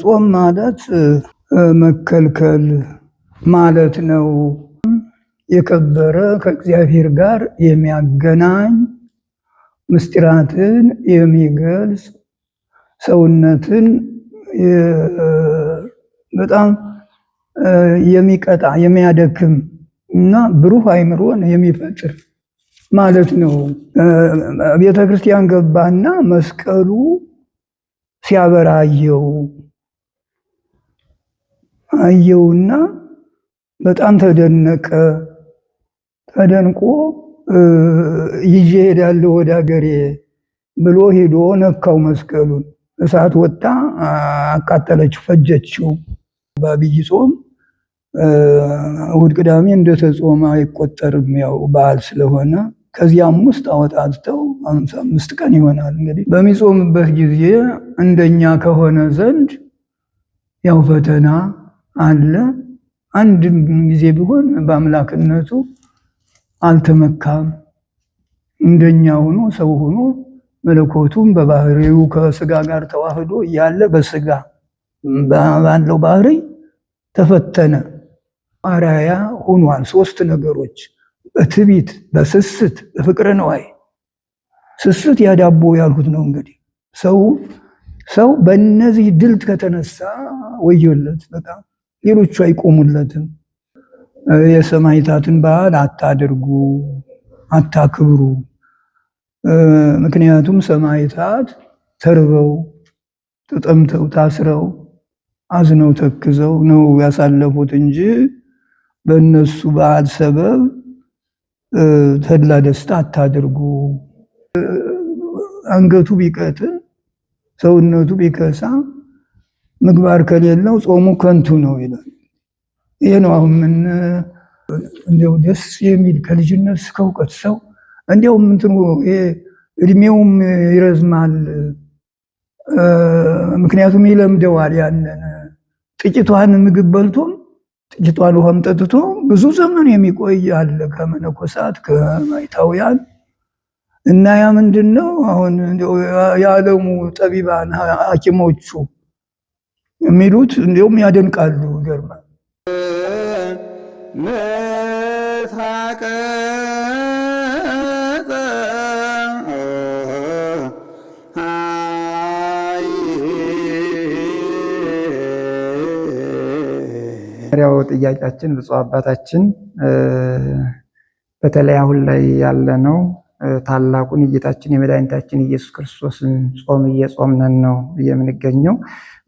ጾም ማለት መከልከል ማለት ነው። የከበረ ከእግዚአብሔር ጋር የሚያገናኝ ምስጢራትን የሚገልጽ ሰውነትን በጣም የሚቀጣ የሚያደክም እና ብሩህ አእምሮን የሚፈጥር ማለት ነው። ቤተ ክርስቲያን ገባና መስቀሉ ሲያበራ አየውና በጣም ተደነቀ። ተደንቆ ይዤ ሄዳለሁ ወደ ሀገሬ ብሎ ሄዶ ነካው መስቀሉን። እሳት ወጣ፣ አቃጠለችው፣ ፈጀችው። በዐቢይ ጾም እሑድ ቅዳሜ እንደተጾመ አይቆጠርም፣ ያው በዓል ስለሆነ። ከዚያም ውስጥ አወጣጥተው 55 ቀን ይሆናል። እንግዲህ በሚጾምበት ጊዜ እንደኛ ከሆነ ዘንድ ያው ፈተና አለ። አንድም ጊዜ ቢሆን በአምላክነቱ አልተመካም። እንደኛ ሆኖ ሰው ሆኖ መለኮቱም በባህሪው ከስጋ ጋር ተዋህዶ እያለ በስጋ ባለው ባህሪ ተፈተነ። አርአያ ሆኗል። 3 ነገሮች በትዕቢት፣ በስስት፣ በፍቅረ ነዋይ። ስስት ያዳቦ ያልሁት ነው። እንግዲህ ሰው በእነዚህ ድል ከተነሳ ወዮለት በጣም። ሌሎቹ አይቆሙለትም። የሰማዕታትን በዓል አታድርጉ፣ አታክብሩ። ምክንያቱም ሰማዕታት ተርበው፣ ተጠምተው፣ ታስረው፣ አዝነው፣ ተክዘው ነው ያሳለፉት እንጂ በእነሱ በዓል ሰበብ ተድላ ደስታ አታድርጉ። አንገቱ ቢቀጥን፣ ሰውነቱ ቢከሳ፣ ምግባር ከሌለው ጾሙ ከንቱ ነው ይላል። ይሄ ነው አሁን ምን እንደው ደስ የሚል ከልጅነት እስከ እውቀት ሰው እንዲያውም እንትኑ እድሜውም ይረዝማል። ምክንያቱም ይለምደዋል። ያንን ጥቂቷን ምግብ በልቶም ጥቂቷን ውሃም ጠጥቶ ብዙ ዘመን የሚቆይ አለ ከመነኮሳት ከማይታውያን። እና ያ ምንድነው አሁን የዓለሙ ጠቢባን ሐኪሞቹ የሚሉት እንዲያውም ያደንቃሉ። ይገርማል። ያው ጥያቄያችን ብፁዕ አባታችን በተለይ አሁን ላይ ያለነው ታላቁን የጌታችን የመድኃኒታችን ኢየሱስ ክርስቶስን ጾም እየጾምን ነው የምንገኘው።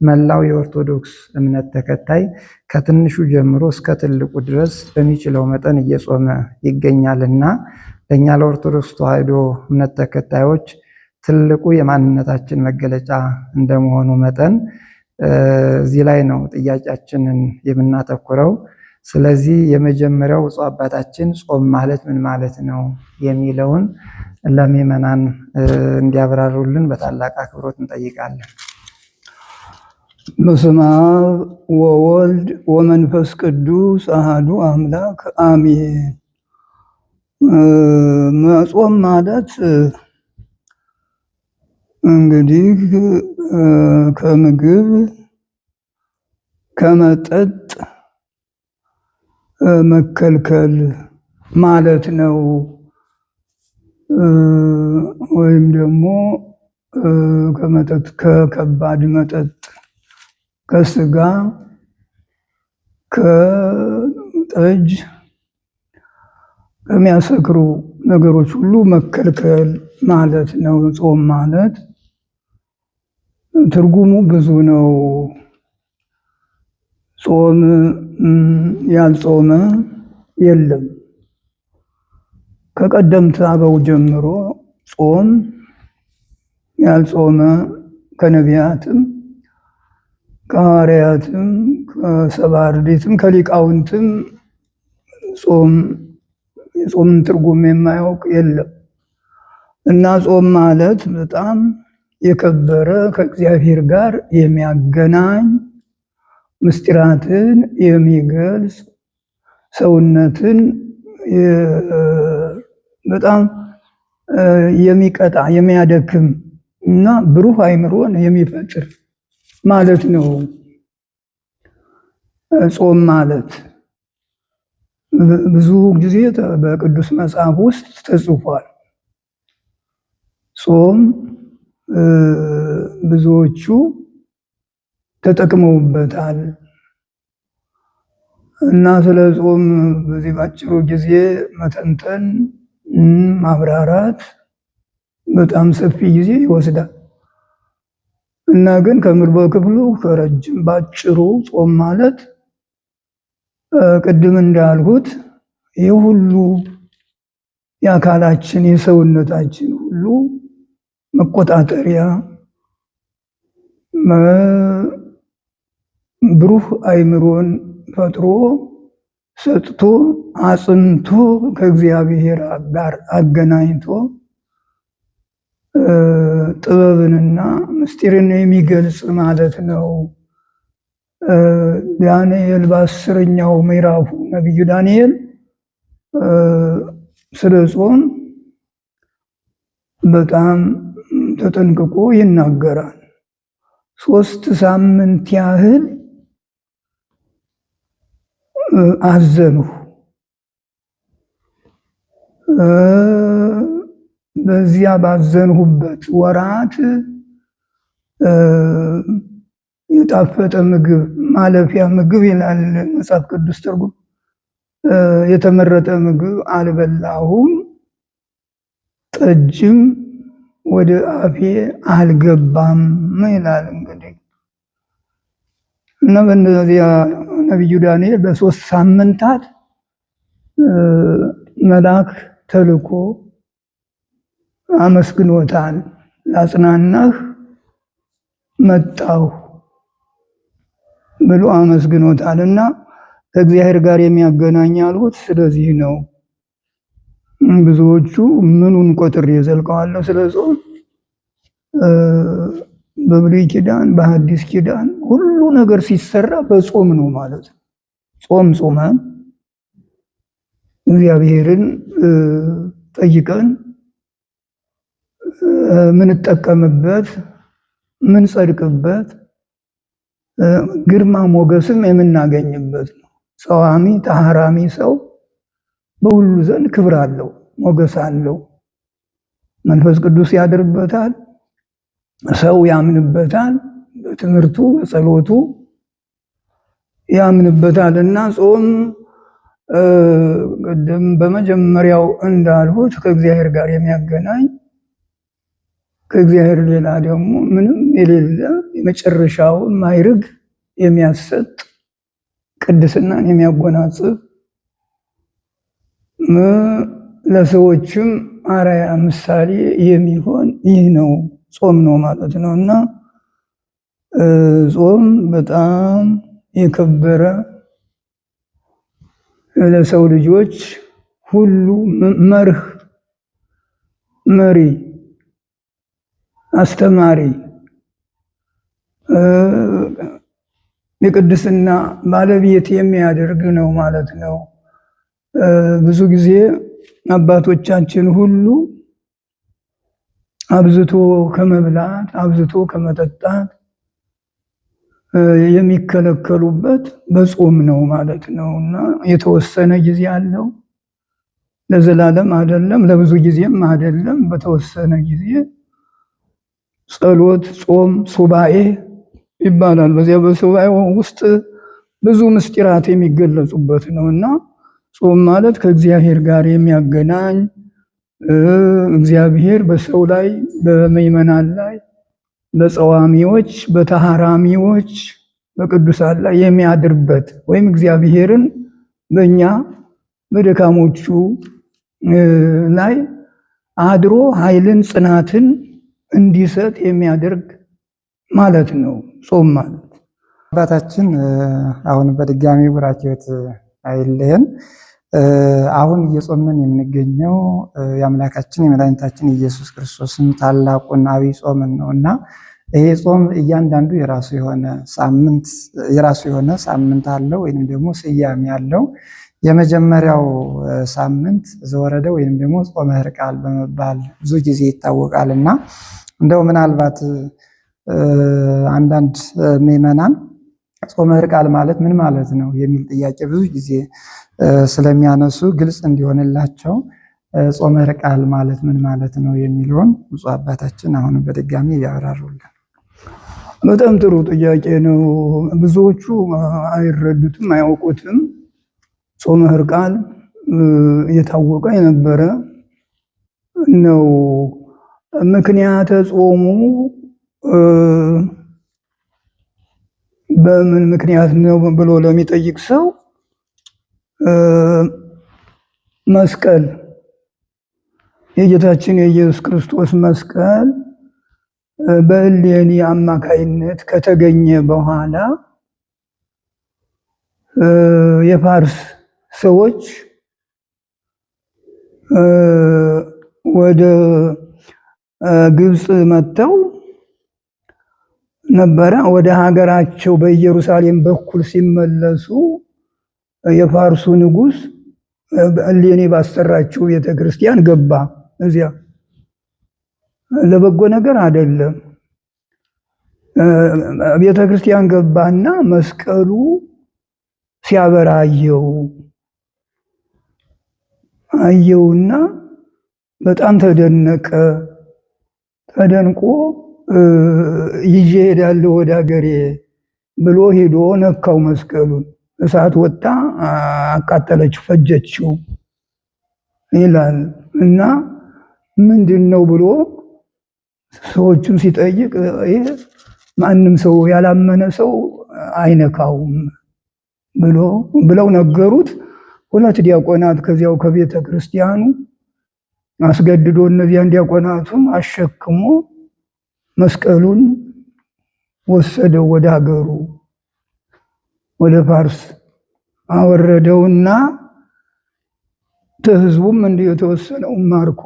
መላው የኦርቶዶክስ እምነት ተከታይ ከትንሹ ጀምሮ እስከ ትልቁ ድረስ በሚችለው መጠን እየጾመ ይገኛልና ለእኛ ለኦርቶዶክስ ተዋሕዶ እምነት ተከታዮች ትልቁ የማንነታችን መገለጫ እንደመሆኑ መጠን እዚህ ላይ ነው ጥያቄያችንን የምናተኩረው። ስለዚህ የመጀመሪያው ብፁዕ አባታችን ጾም ማለት ምን ማለት ነው የሚለውን ለምዕመናን እንዲያብራሩልን በታላቅ አክብሮት እንጠይቃለን። በስመ አብ ወወልድ ወመንፈስ ቅዱስ አሐዱ አምላክ አሜን። መጾም ማለት እንግዲህ ከምግብ ከመጠጥ መከልከል ማለት ነው። ወይም ደግሞ ከመጠጥ ከከባድ መጠጥ ከስጋ ከጠጅ ከሚያሰክሩ ነገሮች ሁሉ መከልከል ማለት ነው። ጾም ማለት ትርጉሙ ብዙ ነው። ጾም ያልጾመ የለም። ከቀደምት አበው ጀምሮ ጾም ያልጾመ ከነቢያትም ከሐዋርያትም ከሰብዓ አርድእትም ከሊቃውንትም የጾምን ትርጉም የማያውቅ የለም። እና ጾም ማለት በጣም የከበረ ከእግዚአብሔር ጋር የሚያገናኝ ምስጢራትን የሚገልጽ ሰውነትን በጣም የሚቀጣ የሚያደክም እና ብሩህ አእምሮን የሚፈጥር ማለት ነው። ጾም ማለት ብዙ ጊዜ በቅዱስ መጽሐፍ ውስጥ ተጽፏል። ጾም ብዙዎቹ ተጠቅመውበታል እና ስለ ጾም በዚህ ባጭሩ ጊዜ መተንተን ማብራራት በጣም ሰፊ ጊዜ ይወስዳል እና ግን ከምር በክፍሉ ከረጅም ባጭሩ ጾም ማለት ቅድም እንዳልሁት ይህ ሁሉ የአካላችን የሰውነታችን ሁሉ መቆጣጠሪያ ብሩህ አእምሮን ፈጥሮ ሰጥቶ አጽንቶ ከእግዚአብሔር ጋር አገናኝቶ ጥበብንና ምስጢርን የሚገልጽ ማለት ነው። ዳንኤል በ10ኛው ምዕራፉ ነቢዩ ዳንኤል ስለ ጾም በጣም ተጠንቅቆ ይናገራል። 3 ሳምንት ያህል አዘንሁ፣ በዚያ ባዘንሁበት ወራት የጣፈጠ ምግብ ማለፊያ ምግብ ይላል መጽሐፍ ቅዱስ ትርጉም፣ የተመረጠ ምግብ አልበላሁም፣ ጠጅም ወደ አፌ አልገባም ይላል። እንግዲህ እና በእነዚያ ነቢዩ ዳንኤል በ3 ሳምንታት መልአክ ተልኮ አመስግኖታል። ላጽናናህ መጣሁ ብሎ አመስግኖታል እና ከእግዚአብሔር ጋር የሚያገናኝ ያልሁት ስለዚህ ነው። ብዙዎቹ ምኑን ቆጥሬ ዘልቀዋለሁ ስለ ጾም በብሉይ ኪዳን በሐዲስ ኪዳን ሁሉ ነገር ሲሰራ በጾም ነው ማለት ነው። ጾም ጾመን እግዚአብሔርን ጠይቀን ምንጠቀምበት ምንጸድቅበት ግርማ ሞገስም የምናገኝበት ነው። ጸዋሚ ተሐራሚ ሰው በሁሉ ዘንድ ክብር አለው፣ ሞገስ አለው። መንፈስ ቅዱስ ያድርበታል፣ ሰው ያምንበታል፣ በትምህርቱ በጸሎቱ ያምንበታል እና ጾም ቅድም በመጀመሪያው እንዳልሁት ከእግዚአብሔር ጋር የሚያገናኝ ከእግዚአብሔር ሌላ ደግሞ ምንም የሌለ የመጨረሻውን ማዕረግ የሚያሰጥ ቅድስናን የሚያጎናጽፍ ለሰዎችም አርአያ ምሳሌ የሚሆን ይህ ነው ጾም ነው ማለት ነው እና ጾም በጣም የከበረ ለሰው ልጆች ሁሉ መርህ፣ መሪ፣ አስተማሪ የቅድስና ባለቤት የሚያደርግ ነው ማለት ነው። ብዙ ጊዜ አባቶቻችን ሁሉ አብዝቶ ከመብላት አብዝቶ ከመጠጣት የሚከለከሉበት በጾም ነው ማለት ነው እና የተወሰነ ጊዜ አለው። ለዘላለም አይደለም፣ ለብዙ ጊዜም አይደለም። በተወሰነ ጊዜ ጸሎት፣ ጾም፣ ሱባኤ ይባላል። በዚያ በሱባኤ ውስጥ ብዙ ምስጢራት የሚገለጹበት ነው እና ጾም ማለት ከእግዚአብሔር ጋር የሚያገናኝ እግዚአብሔር በሰው ላይ በምእመናን ላይ በጸዋሚዎች በተሐራሚዎች በቅዱሳን ላይ የሚያድርበት ወይም እግዚአብሔርን በእኛ በደካሞቹ ላይ አድሮ ኃይልን ጽናትን እንዲሰጥ የሚያደርግ ማለት ነው ጾም ማለት። አባታችን አሁን በድጋሚ ቡራኬዎት አይለየን። አሁን እየጾምን የምንገኘው የአምላካችን የመድኃኒታችን ኢየሱስ ክርስቶስን ታላቁን ዐቢይ ጾምን ነው እና ይሄ ጾም እያንዳንዱ የራሱ የሆነ ሳምንት አለው ወይም ደግሞ ስያሜ አለው። የመጀመሪያው ሳምንት ዘወረደ ወይም ደግሞ ጾመ ሕርቃል በመባል ብዙ ጊዜ ይታወቃል እና እንደው ምናልባት አንዳንድ ምዕመናን ጾመ ሕርቃል ማለት ምን ማለት ነው የሚል ጥያቄ ብዙ ጊዜ ስለሚያነሱ ግልጽ እንዲሆንላቸው ጾመ ሕርቃል ማለት ምን ማለት ነው የሚለውን ብፁዕ አባታችን አሁንም በድጋሚ ያብራሩልን። በጣም ጥሩ ጥያቄ ነው። ብዙዎቹ አይረዱትም፣ አያውቁትም። ጾመ ሕርቃል የታወቀ የነበረ ነው። ምክንያተ ጾሙ በምን ምክንያት ነው ብሎ ለሚጠይቅ ሰው መስቀል የጌታችን የኢየሱስ ክርስቶስ መስቀል በእሌኒ አማካይነት ከተገኘ በኋላ የፋርስ ሰዎች ወደ ግብፅ መጥተው ነበረ። ወደ ሀገራቸው በኢየሩሳሌም በኩል ሲመለሱ የፋርሱ ንጉሥ እሌኒ ባሰራችው ቤተክርስቲያን ገባ። እዚያ ለበጎ ነገር አይደለም። ቤተክርስቲያን ገባና መስቀሉ ሲያበራ አየውና በጣም ተደነቀ። ተደንቆ ይዤ ሄዳለሁ ወደ ሀገሬ ብሎ ሄዶ ነካው መስቀሉን። እሳት ወጣ፣ አቃጠለች፣ ፈጀችው ይላል እና ምንድን ነው ብሎ ሰዎቹን ሲጠይቅ ማንም ሰው ያላመነ ሰው አይነካውም ብለው ነገሩት። ሁለት ዲያቆናት ከዚያው ከቤተ ክርስቲያኑ አስገድዶ እነዚያን ዲያቆናቱም አሸክሞ መስቀሉን ወሰደው ወደ ሀገሩ ወደ ፋርስ አወረደውና ህዝቡም እንዲሁ የተወሰነው ማርኮ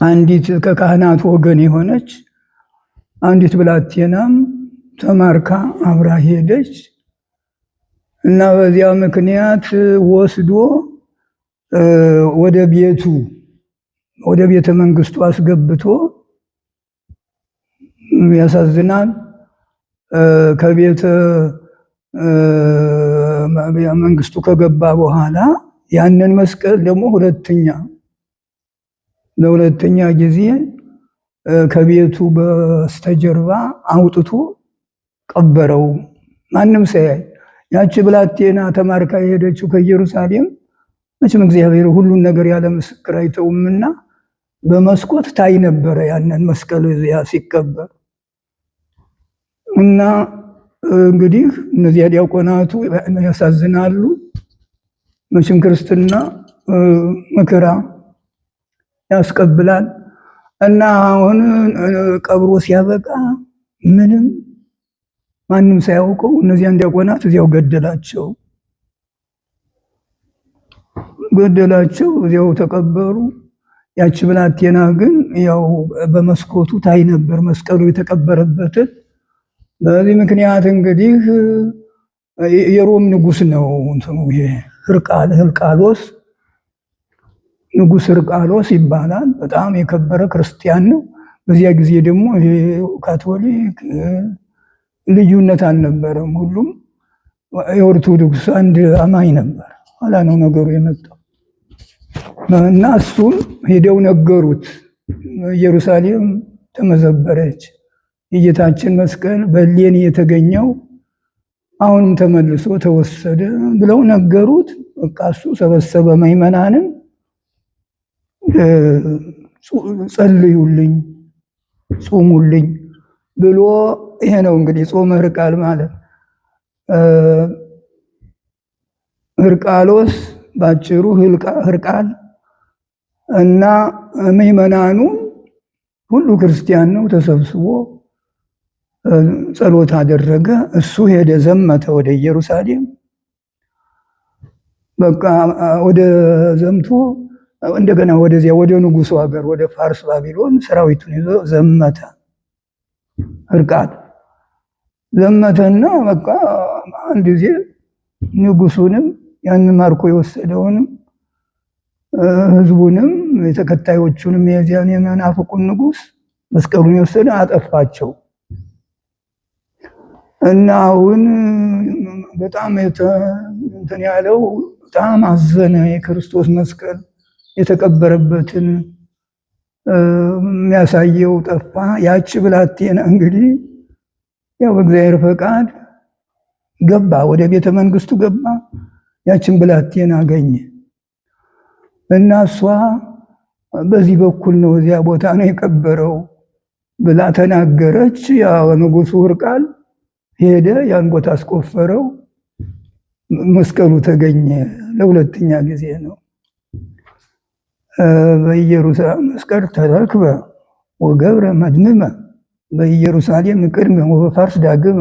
አንዲት ከካህናት ወገን የሆነች አንዲት ብላቴናም ተማርካ አብራ ሄደች እና በዚያ ምክንያት ወስዶ ወደ ቤተ መንግስቱ አስገብቶ ያሳዝናል። ከቤተ መንግስቱ ከገባ በኋላ ያንን መስቀል ደግሞ ለሁለተኛ ጊዜ ከቤቱ በስተጀርባ አውጥቶ ቀበረው። ማንም ሳያይ ያቺ ብላቴና ተማርካ የሄደችው ከኢየሩሳሌም መቼም እግዚአብሔር ሁሉን ነገር ያለ ምስክር አይተውምና በመስኮት ታይ ነበረ ያንን መስቀል ያ ሲቀበር እና እንግዲህ እነዚያ ዲያቆናቱ ያሳዝናሉ። መቼም ክርስትና መከራ ያስቀብላል እና አሁን ቀብሮ ሲያበቃ ማንም ሳያውቀው እነዚያን ዲያቆናት እዚያው ገደላቸው፣ እዚያው ተቀበሩ። ያቺ ብላቴና ግን ያው በመስኮቱ ታይ ነበር መስቀሉ የተቀበረበትን። በዚህ ምክንያት እንግዲህ የሮም ንጉስ ነው እንትኑ ሕርቃሎስ ንጉስ ሕርቃሎስ ይባላል። በጣም የከበረ ክርስቲያን ነው። በዚያ ጊዜ ደግሞ ካቶሊክ ልዩነት አልነበረም። ሁሉም የኦርቶዶክስ አንድ አማኝ ነበር። ኋላ ነው ነገሩ የመጣው እና እሱም ሄደው ነገሩት። ኢየሩሳሌም ተመዘበረች፣ የጌታችን መስቀል በእሌኒ የተገኘው አሁንም ተመልሶ ተወሰደ ብለው ነገሩት። በቃ እሱ ሰበሰበ ምዕመናንን፣ ጸልዩልኝ፣ ጾሙልኝ ብሎ ይሄ ነው እንግዲህ ጾመ ሕርቃል ማለት። ሕርቃሎስ ባጭሩ ሕርቃል እና ምዕመናኑ ሁሉ ክርስቲያን ነው ተሰብስቦ ጸሎት አደረገ። እሱ ሄደ፣ ዘመተ ወደ ኢየሩሳሌም። በቃ ወደ ዘምቶ እንደገና ወደዚያ ወደ ንጉሱ ሀገር ወደ ፋርስ ባቢሎን ሰራዊቱን ይዞ ዘመተ። ሕርቃል ዘመተና በቃ አንድ ጊዜ ንጉሱንም ያንን ማርኮ የወሰደውንም ህዝቡንም የተከታዮቹንም የዚያን የመናፍቁን ንጉስ መስቀሉን የወሰደ አጠፋቸው እና አሁን በጣም እንትን ያለው በጣም አዘነ። የክርስቶስ መስቀል የተቀበረበትን የሚያሳየው ጠፋ። ያቺ ብላቴና እንግዲህ ያው በእግዚአብሔር ፈቃድ ገባ፣ ወደ ቤተ መንግስቱ ገባ። ያችን ብላቴና አገኘ እና እሷ በዚህ በኩል ነው እዚያ ቦታ ነው የቀበረው ብላ ተናገረች። ያው ንጉሡ ሕርቃል ሄደ፣ ያን ቦታ አስቆፈረው፣ መስቀሉ ተገኘ። ለሁለተኛ ጊዜ ነው። በኢየሩሳሌም መስቀል ተረክበ ወገብረ መድምመ በኢየሩሳሌም ቅድመ ወበፋርስ ዳግመ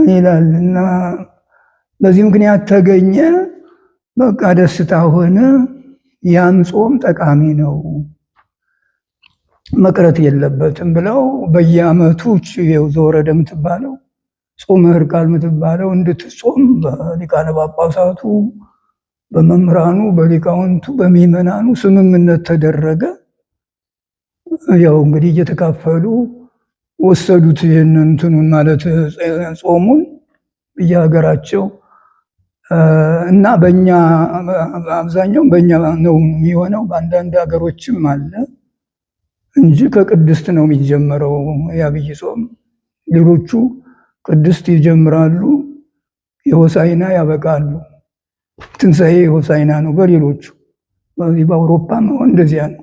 ይላል እና በዚህ ምክንያት ተገኘ። በቃ ደስታ ሆነ። ያም ጾም ጠቃሚ ነው መቅረት የለበትም ብለው በየዓመቱ ዘወረደ የምትባለው ጾመ ሕርቃል የምትባለው እንድትጾም በሊቃነ ጳጳሳቱ፣ በመምህራኑ፣ በሊቃውንቱ፣ በምዕመናኑ ስምምነት ተደረገ። ያው እንግዲህ እየተካፈሉ ወሰዱት ይህንን እንትኑን ማለት ጾሙን በየሀገራቸው እና በእኛ አብዛኛው በእኛ ነው የሚሆነው። በአንዳንድ ሀገሮችም አለ እንጂ ከቅድስት ነው የሚጀመረው የአብይ ጾም። ሌሎቹ ቅድስት ይጀምራሉ፣ የሆሳዕና ያበቃሉ። ትንሣኤ የሆሳዕና ነው በሌሎቹ። በዚህ በአውሮፓም እንደዚያ ነው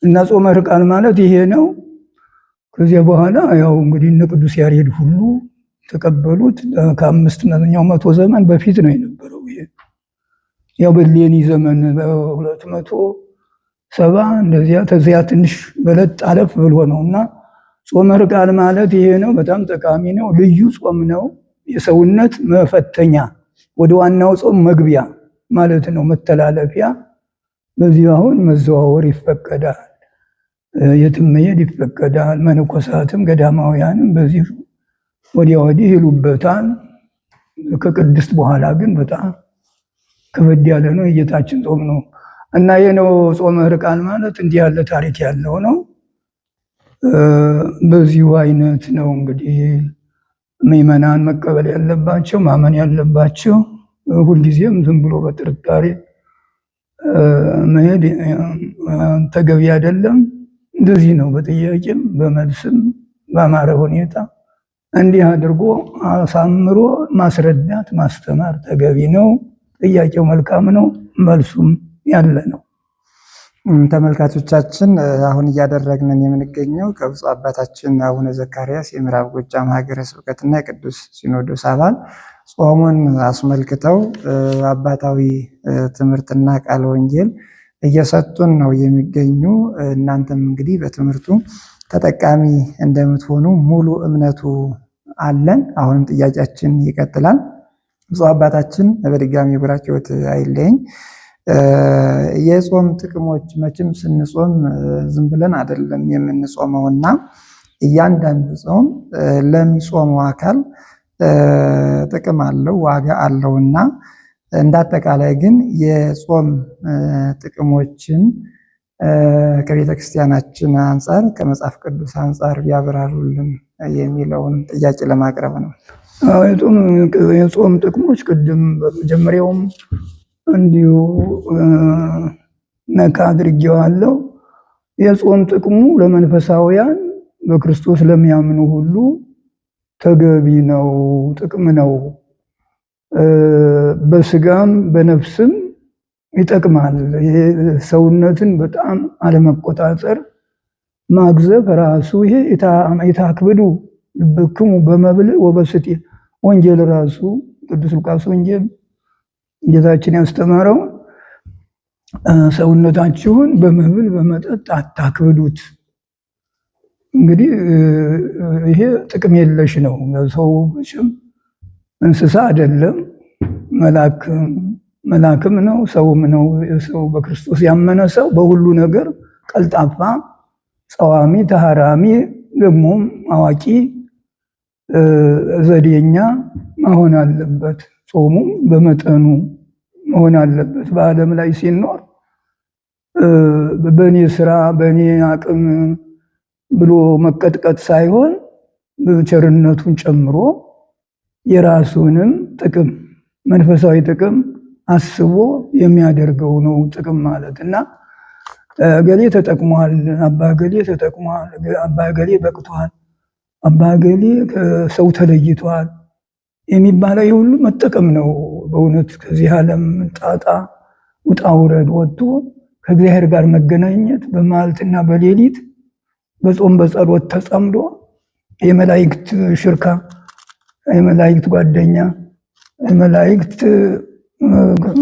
እና ጾመ ሕርቃል ማለት ይሄ ነው። ከዚያ በኋላ ያው እንግዲህ እነ ቅዱስ ያሬድ ሁሉ ተቀበሉት። ከ500ኛው መቶ ዘመን በፊት ነው የነበረው። ይሄ ያው በሌኒ ዘመን በ270 እንደዚያ ተዚያ ትንሽ በለጥ አለፍ ብሎ ነው እና ጾመ ሕርቃል ማለት ይሄ ነው። በጣም ጠቃሚ ነው። ልዩ ጾም ነው። የሰውነት መፈተኛ ወደ ዋናው ጾም መግቢያ ማለት ነው፣ መተላለፊያ። በዚህ አሁን መዘዋወር ይፈቀዳል፣ የትም መሄድ ይፈቀዳል። መነኮሳትም ገዳማውያንም በዚህ ወዲያ ወዲህ ይሉበታል። ከቅድስት በኋላ ግን በጣም ከበድ ያለ ነው። የጌታችን ጾም ነው እና ይህ ነው ጾመ ሕርቃል ማለት እንዲህ ያለ ታሪክ ያለው ነው። በዚሁ አይነት ነው እንግዲህ ምዕመናን መቀበል ያለባቸው፣ ማመን ያለባቸው። ሁልጊዜም ዝም ብሎ በጥርጣሬ መሄድ ተገቢ አይደለም። እንደዚህ ነው በጥያቄም በመልስም በአማረ ሁኔታ እንዲህ አድርጎ አሳምሮ ማስረዳት ማስተማር ተገቢ ነው። ጥያቄው መልካም ነው፣ መልሱም ያለ ነው። ተመልካቾቻችን አሁን እያደረግንን የምንገኘው ከብፁዕ አባታችን አቡነ ዘካርያስ የምዕራብ ጎጃም ሀገረ ስብከትና የቅዱስ ሲኖዶስ አባል ጾሙን አስመልክተው አባታዊ ትምህርትና ቃለ ወንጌል እየሰጡን ነው የሚገኙ። እናንተም እንግዲህ በትምህርቱ ተጠቃሚ እንደምትሆኑ ሙሉ እምነቱ አለን። አሁንም ጥያቄያችን ይቀጥላል። ብፁዕ አባታችን በድጋሚ ቡራኬዎት አይለኝ። የጾም ጥቅሞች መቼም ስንጾም ዝም ብለን አይደለም የምንጾመውና እያንዳንዱ ጾም ለሚጾመው አካል ጥቅም አለው፣ ዋጋ አለውና እንዳጠቃላይ ግን የጾም ጥቅሞችን ከቤተ ክርስቲያናችን አንጻር ከመጽሐፍ ቅዱስ አንጻር ቢያብራሩልን የሚለውን ጥያቄ ለማቅረብ ነው። የጾም ጥቅሞች ቅድም በመጀመሪያውም እንዲሁ ነካ አድርጌዋለሁ። የጾም ጥቅሙ ለመንፈሳውያን በክርስቶስ ለሚያምኑ ሁሉ ተገቢ ነው፣ ጥቅም ነው። በስጋም በነፍስም ይጠቅማል። ይሄ ሰውነትን በጣም አለመቆጣጠር ማግዘፍ ራሱ ይሄ የታክብዱ ልብክሙ በመብል ወበስቴ ወንጌል ራሱ ቅዱስ ሉቃስ ወንጌል ጌታችን ያስተማረው ሰውነታችሁን በመብል በመጠጥ አታክብዱት። እንግዲህ ይሄ ጥቅም የለሽ ነው። ሰው መቼም እንስሳ አይደለም፣ መላክም ነው፣ ሰውም ነው። ሰው በክርስቶስ ያመነ ሰው በሁሉ ነገር ቀልጣፋ፣ ጸዋሚ፣ ተሃራሚ፣ ደግሞም አዋቂ፣ ዘዴኛ መሆን አለበት። ጾሙም በመጠኑ መሆን አለበት። በዓለም ላይ ሲኖር በእኔ ስራ በእኔ አቅም ብሎ መቀጥቀጥ ሳይሆን ቸርነቱን ጨምሮ የራሱንም ጥቅም መንፈሳዊ ጥቅም አስቦ የሚያደርገው ነው ጥቅም ማለት እና ገሌ ተጠቅሟል፣ አባ ገሌ ተጠቅሟል፣ አባ ገሌ በቅቷል፣ አባ ገሌ ከሰው ተለይቷል የሚባለው የሁሉ መጠቀም ነው። በእውነት ከዚህ ዓለም ጣጣ ውጣ ውረድ ወጥቶ ከእግዚአብሔር ጋር መገናኘት በመዓልትና በሌሊት በጾም በጸሎት ተጸምዶ የመላእክት ሽርካ፣ የመላእክት ጓደኛ፣ የመላእክት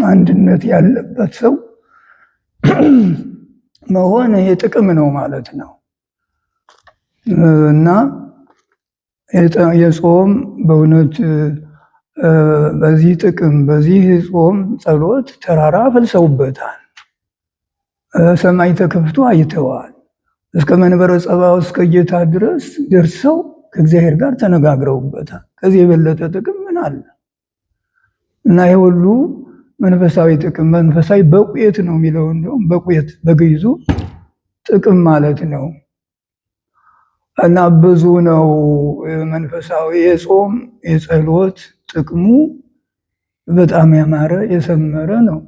አንድነት ያለበት ሰው መሆን ይሄ ጥቅም ነው ማለት ነው እና የጾም በእውነት በዚህ ጥቅም በዚህ ጾም ጸሎት ተራራ ፈልሰውበታል። ሰማይ ተከፍቶ አይተዋል። እስከ መንበረ ጸባዖት እስከ ጌታ ድረስ ደርሰው ከእግዚአብሔር ጋር ተነጋግረውበታል። ከዚህ የበለጠ ጥቅም ምን አለ? እና ይህ ሁሉ መንፈሳዊ ጥቅም መንፈሳዊ በቁየት ነው የሚለው እንደውም በቁየት በግዕዙ ጥቅም ማለት ነው እና ብዙ ነው መንፈሳዊ የጾም የጸሎት ጥቅሙ በጣም ያማረ የሰመረ ነው።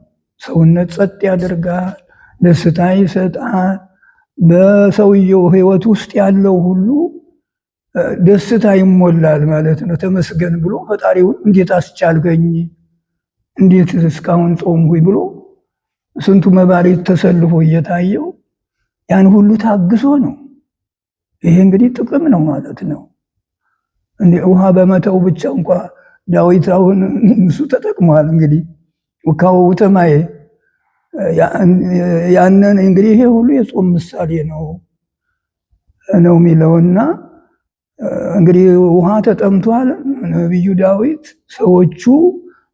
ሰውነት ጸጥ ያደርጋል፣ ደስታ ይሰጣል። በሰውየው ሕይወት ውስጥ ያለው ሁሉ ደስታ ይሞላል ማለት ነው። ተመስገን ብሎ ፈጣሪውን እንዴት አስቻልከኝ፣ እንዴት እስካሁን ጾምኩኝ ብሎ ስንቱ መባሌት ተሰልፎ እየታየው ያን ሁሉ ታግሶ ነው። ይሄ እንግዲህ ጥቅም ነው ማለት ነው። ውሃ በመተው ብቻ እንኳ ዳዊት አሁን እሱ ተጠቅሟል። እንግዲህ ውካው ተማየ ያንን እንግዲህ ይሄ ሁሉ የጾም ምሳሌ ነው የሚለውና እንግዲህ ውሃ ተጠምቷል ነቢዩ ዳዊት። ሰዎቹ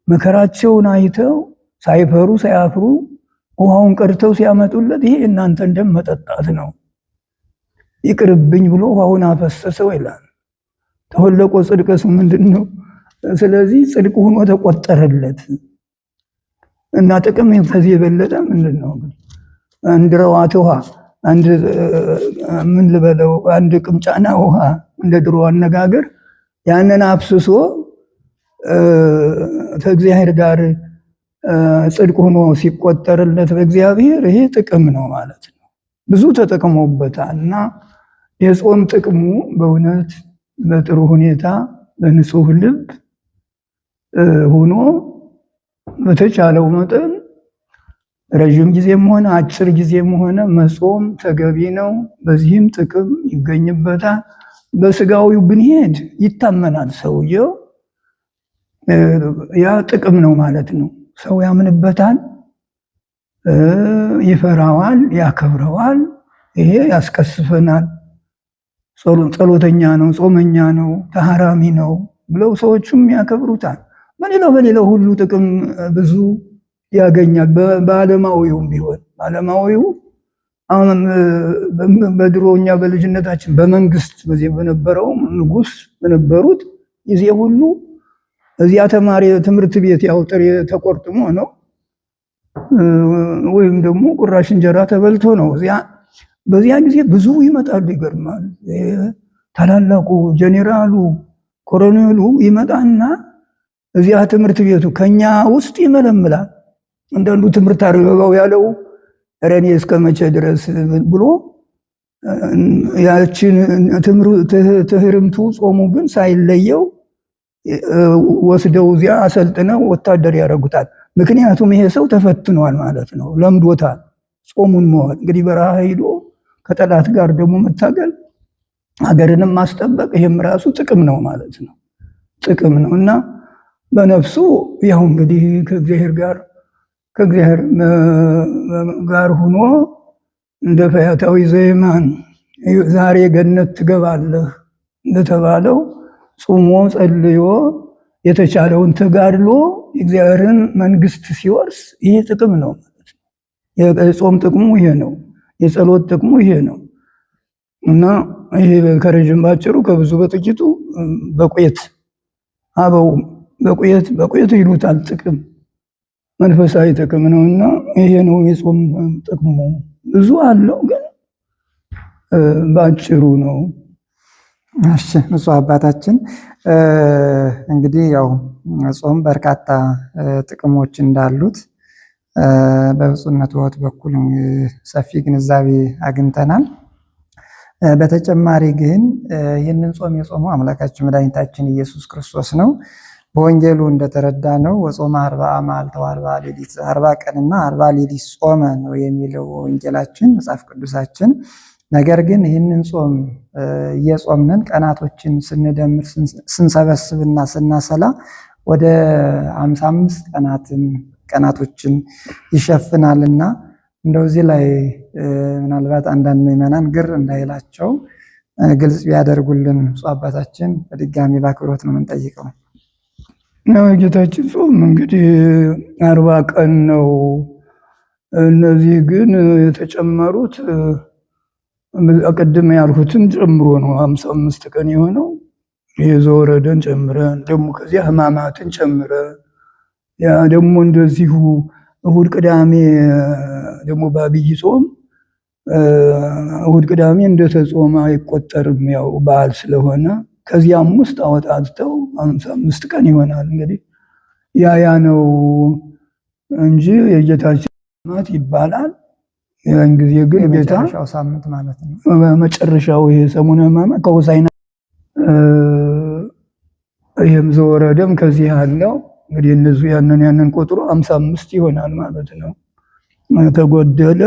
መከራቸውን አይተው ሳይፈሩ ሳያፍሩ ውሃውን ቀድተው ሲያመጡለት ይሄ እናንተን ደም መጠጣት ነው ይቅርብኝ ብሎ ውሃውን አፈሰሰው ይላል። ተወለቆ ጽድቀሱ ምንድን ነው? ስለዚህ ጽድቅ ሆኖ ተቆጠረለት እና ጥቅም ከዚህ የበለጠ ምንድን ነው? አንድ ረዋት ውሃ አንድ ምን ልበለው አንድ ቅምጫና ውሃ እንደ ድሮ አነጋገር ያንን አፍስሶ ከእግዚአብሔር ጋር ጽድቅ ሆኖ ሲቆጠርለት በእግዚአብሔር ይሄ ጥቅም ነው ማለት ነው። ብዙ ተጠቅሞበታል እና የጾም ጥቅሙ በእውነት በጥሩ ሁኔታ በንጹህ ልብ ሆኖ በተቻለው መጠን ረዥም ጊዜም ሆነ አጭር ጊዜም ሆነ መጾም ተገቢ ነው። በዚህም ጥቅም ይገኝበታል። በስጋዊው ብንሄድ ይታመናል ሰውየው፣ ያ ጥቅም ነው ማለት ነው። ሰው ያምንበታል፣ ይፈራዋል፣ ያከብረዋል። ይሄ ያስቀስፈናል። ጸሎተኛ ነው፣ ጾመኛ ነው፣ ተሐራሚ ነው ብለው ሰዎቹም ያከብሩታል። በሌላው ሁሉ ጥቅም ብዙ ያገኛል። በዓለማዊውም ቢሆን ዓለማዊው አሁን በድሮኛ በልጅነታችን በመንግስት በዚህ በነበረው ንጉስ በነበሩት ጊዜ ሁሉ እዚያ ተማሪ ትምህርት ቤት ያው ጥሬ ተቆርጥሞ ነው ወይም ደግሞ ቁራሽ እንጀራ ተበልቶ ነው። በዚያ ጊዜ ብዙ ይመጣሉ። ይገርማል። ታላላቁ ጄኔራሉ ኮሎኔሉ ይመጣና እዚያ ትምህርት ቤቱ ከኛ ውስጥ ይመለምላል። አንዳንዱ ትምህርት አርበባው ያለው ረኔ እስከ መቼ ድረስ ብሎ ያችን ትህርምቱ ጾሙ ግን ሳይለየው ወስደው እዚያ አሰልጥነው ወታደር ያደርጉታል። ምክንያቱም ይሄ ሰው ተፈትኗል ማለት ነው፣ ለምዶታል ጾሙን መዋል። እንግዲህ በረሃ ሄዶ ከጠላት ጋር ደግሞ መታገል ሀገርንም ማስጠበቅ ይሄም ራሱ ጥቅም ነው ማለት ነው፣ ጥቅም ነው እና በነፍሱ ያው እንግዲህ ከእግዚአብሔር ጋር ሆኖ እንደ ፈያታዊ ዘየማን ዛሬ ገነት ትገባለህ እንደተባለው ጾሞ ጸልዮ የተቻለውን ተጋድሎ የእግዚአብሔርን መንግስት ሲወርስ ይሄ ጥቅም ነው ማለት ነው። የጾም ጥቅሙ ይሄ ነው፣ የጸሎት ጥቅሙ ይሄ ነው እና ይሄ ከረጅም ባጭሩ ከብዙ በጥቂቱ በቁየት አበው በቁየት ይሉታል። ጥቅም መንፈሳዊ ጥቅም ነውና ይሄ ነው የጾም ጥቅሙ። ብዙ አለው ግን በአጭሩ ነው። እሺ ብፁዕ አባታችን እንግዲህ ያው ጾም በርካታ ጥቅሞች እንዳሉት በብፁዕነትዎት በኩል ሰፊ ግንዛቤ አግኝተናል። በተጨማሪ ግን ይህንን ጾም የጾመው አምላካችን መድኃኒታችን ኢየሱስ ክርስቶስ ነው። በወንጌሉ እንደተረዳ ነው ወጾመ 40 መዓልተ ወ40 ሌሊት 40 ቀንና 40 ሌሊት ጾመ ነው የሚለው ወንጌላችን መጽሐፍ ቅዱሳችን። ነገር ግን ይህንን ጾም እየጾምን ቀናቶችን ስንደምር ስንሰበስብና ስናሰላ ወደ 55 ቀናቶችን ይሸፍናልና እንደዚህ ላይ ምናልባት አንዳንድ ምዕመናን ግር እንዳይላቸው ግልጽ ቢያደርጉልን ብፁዕ አባታችን በድጋሚ በአክብሮት ነው የምንጠይቀው። የጌታችን ጾም እንግዲህ 40 ቀን ነው። እነዚህ ግን የተጨመሩት ቅድም ያልኩትን ጨምሮ ነው 55 ቀን የሆነው። የዘወረደን ጨምረን ደግሞ ከዚያ ሕማማትን ጨምረን ያ ደግሞ እንደዚሁ እሁድ ቅዳሜ ደግሞ በአብይ ጾም እሁድ ቅዳሜ እንደተጾመ አይቆጠርም፣ ያው በዓል ስለሆነ ከዚያም ውስጥ አወጣጥተው 55 ቀን ይሆናል። እንግዲህ ያ ነው እንጂ የጌታችን ሕማማት ይባላል። ያን ጊዜ ግን ጌታ ሳምንት ማለት ነው መጨረሻው ይሄ ሰሙነ ሕማማት ከሆሳዕና ይሄም ዘወረደም ከዚህ ያለው እንግዲህ እነሱ ያንን ቁጥሩ 55 ይሆናል ማለት ነው። ተጎደለ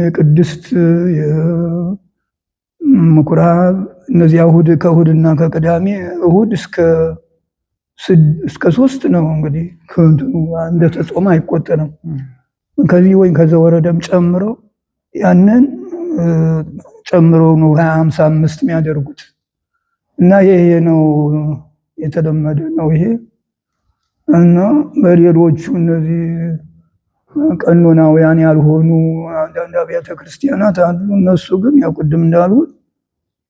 የቅድስት የምኩራብ እነዚያ እሁድ ከእሁድና ከቅዳሜ እሁድ እስከ 3 ነው እንግዲህ እንደተጾመ አይቆጠርም። ከዚህ ወይ ከዘወረደም ጨምረው ያንን ጨምረው ነው 55 የሚያደርጉት እና ይሄ ነው የተለመደ ነው ይሄ። እና በሌሎቹ እነዚህ ቀኖናውያን ያልሆኑ አንዳንድ አብያተ ክርስቲያናት አሉ። እነሱ ግን ያው ቅድም እንዳልኩት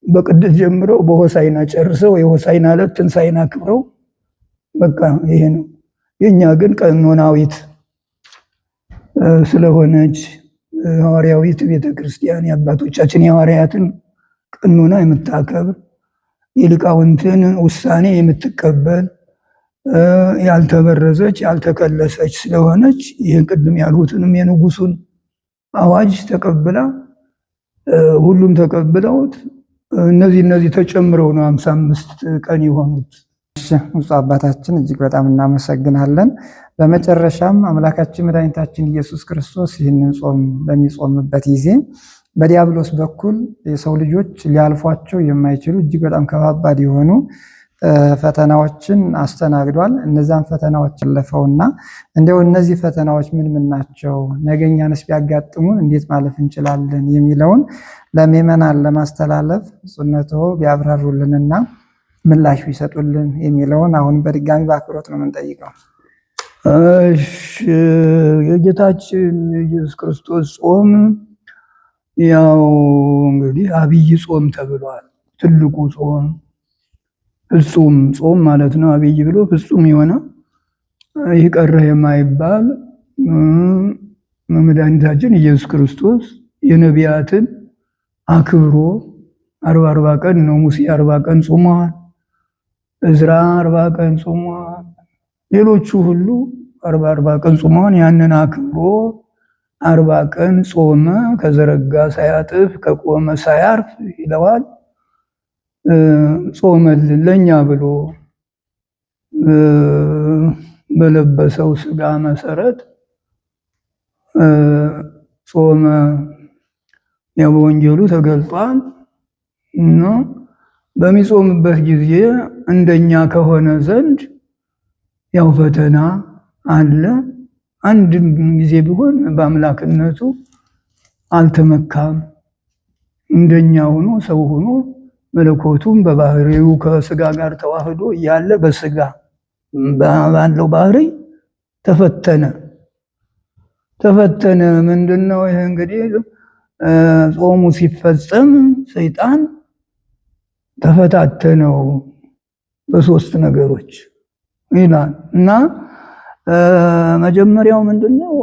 በቅድስ ጀምረው በሆሳዕና ጨርሰው የሆሳዕና ዕለት ትንሣኤን አክብረው በቃ ይሄ ነው። የኛ ግን ቀኖናዊት ስለሆነች ሐዋርያዊት ቤተክርስቲያን የአባቶቻችን የሐዋርያትን ቀኖና የምታከብር የሊቃውንትን ውሳኔ የምትቀበል ያልተበረዘች ያልተከለሰች ስለሆነች ይህን ቅድም ያልሁትንም የንጉሱን አዋጅ ተቀብላ ሁሉም ተቀብለውት እነዚህ ተጨምረው ነው 55 ቀን የሆኑት። ብፁዕ አባታችን እጅግ በጣም እናመሰግናለን። በመጨረሻም አምላካችን መድኃኒታችን ኢየሱስ ክርስቶስ ይህንን ጾም በሚጾምበት ጊዜ በዲያብሎስ በኩል የሰው ልጆች ሊያልፏቸው የማይችሉ እጅግ በጣም ከባባድ የሆኑ ፈተናዎችን አስተናግዷል። እነዛን ፈተናዎች ያለፈውና እንዲያው እነዚህ ፈተናዎች ምን ናቸው፣ ነገኛንስ ቢያጋጥሙን እንዴት ማለፍ እንችላለን የሚለውን ለምዕመናን ለማስተላለፍ ብፁዕነትዎ ቢያብራሩልንና ምላሽ ቢሰጡልን የሚለውን አሁን በድጋሚ በአክብሮት ነው የምንጠይቀው። የጌታችን ኢየሱስ ክርስቶስ ጾም ያው እንግዲህ አብይ ጾም ተብሏል። ትልቁ ጾም ፍጹም ጾም ማለት ነው። አብይ ብሎ ፍጹም የሆነ ይህ ቀረህ የማይባል መድኃኒታችን ኢየሱስ ክርስቶስ የነቢያትን አክብሮ 40 ቀን ነው። ሙሴ 40 ቀን ጾመዋል። እዝራ 40 ቀን ጾመዋል። ሌሎቹ ሁሉ 40 ቀን ጾመዋል። ያንን አክብሮ 40 ቀን ጾመ። ከዘረጋ ሳያጥፍ ከቆመ ሳያርፍ ይለዋል። ጾመልን ለኛ ብሎ በለበሰው ስጋ መሰረት ጾመ። ያው በወንጌሉ ተገልጧል እና በሚጾምበት ጊዜ እንደኛ ከሆነ ዘንድ ያው ፈተና አለ። አንድ ጊዜ ቢሆን በአምላክነቱ አልተመካም። እንደኛ ሆኖ ሰው ሆኖ መለኮቱም በባህሪው ከስጋ ጋር ተዋህዶ እያለ በስጋ ባለው ባህሪ ተፈተነ። ምንድነው ይሄ እንግዲህ ጾሙ ሲፈጸም ሰይጣን ተፈታተነው በ3 ነገሮች ይላል እና መጀመሪያው ምንድነው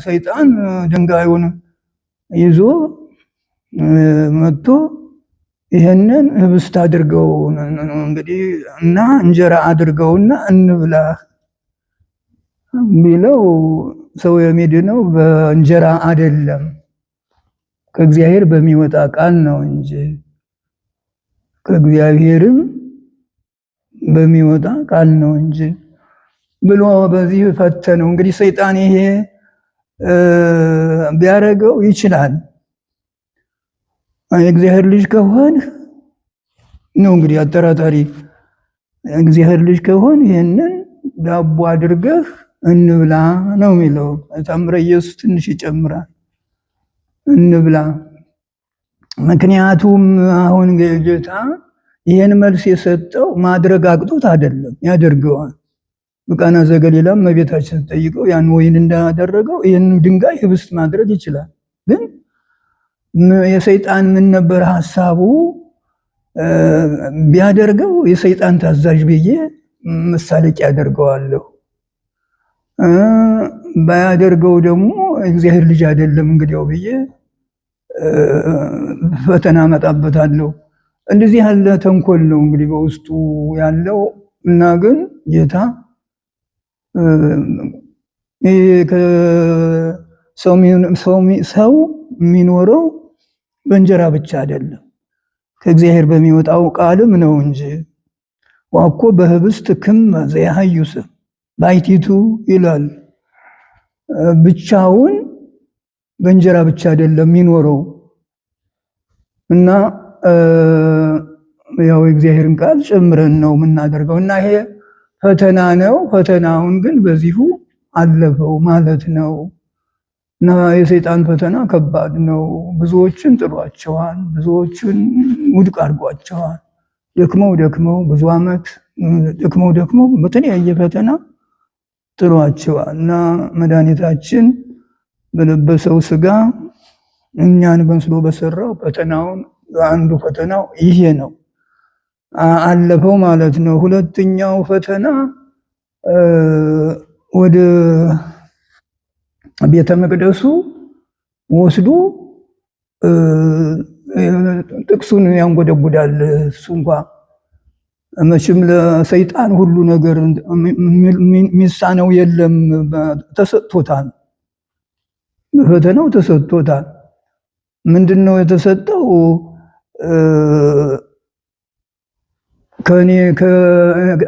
ሰይጣን ድንጋዩን ይዞ መጥቶ ይህንን ህብስት አድርገው እንግዲህ እና እንጀራ አድርገውና እንብላ ቢለው ሰው የሚድነው በእንጀራ አይደለም ከእግዚአብሔር በሚወጣ ቃል ነው እንጂ ከእግዚአብሔርም በሚወጣ ቃል ነው እንጂ ብሎ በዚህ ፈተነው። እንግዲህ ሰይጣን ይሄ ቢያደርገው ይችላል። የእግዚአብሔር ልጅ ከሆንህ ነው እንግዲህ አጠራጣሪ እግዚአብሔር ልጅ ከሆን ይሄንን ዳቦ አድርገህ እንብላ ነው የሚለው። ታምረ ኢየሱስ ትንሽ ይጨምራል፣ እንብላ። ምክንያቱም አሁን ጌታ ይሄን መልስ የሰጠው ማድረግ አቅቶት አይደለም፣ ያደርገዋል። በቃና ዘገሊላም እመቤታችን ጠይቀው ያን ወይን እንዳደረገው ይሄን ድንጋይ ህብስት ማድረግ ይችላል። ግን የሰይጣን ምን ነበር ሐሳቡ? ቢያደርገው የሰይጣን ታዛዥ ብዬ መሳለቂያ ያደርገዋለሁ፣ ባያደርገው ደግሞ እግዚአብሔር ልጅ አይደለም እንግዲያው ብዬ ፈተና መጣበታለሁ። እንደዚህ ያለ ተንኮል ነው እንግዲህ በውስጡ ያለው እና ግን ጌታ ሰው የሚኖረው በእንጀራ ብቻ አይደለም ከእግዚአብሔር በሚወጣው ቃልም ነው እንጂ ዋኮ በህብስት ክመ ዘያሐዩስ ባይቲቱ ይላል። ብቻውን በእንጀራ ብቻ አይደለም የሚኖረው እና ያው የእግዚአብሔርን ቃል ጨምረን ነው የምናደርገው እና ይሄ ፈተና ነው። ፈተናውን ግን በዚሁ አለፈው ማለት ነው እና የሰይጣን ፈተና ከባድ ነው። ብዙዎችን ጥሏቸዋል፣ ብዙዎችን ውድቅ አድርጓቸዋል። ደክመው ብዙ ዓመት ደክመው በተለያየ ፈተና ጥሏቸዋል እና መድኃኒታችን በለበሰው ስጋ እኛን መስሎ በሰራው ፈተናውን አንዱ ፈተናው ይሄ ነው፣ አለፈው ማለት ነው። ሁለተኛው ፈተና ወደ ቤተ መቅደሱ ወስዶ ጥቅሱን ያንጎደጉዳል። እሱ እንኳን መቼም ለሰይጣን ሁሉ ነገር የሚሳነው የለም፣ ተሰጥቶታል። ፈተናው ተሰጥቶታል። ምንድነው የተሰጠው? ከኔ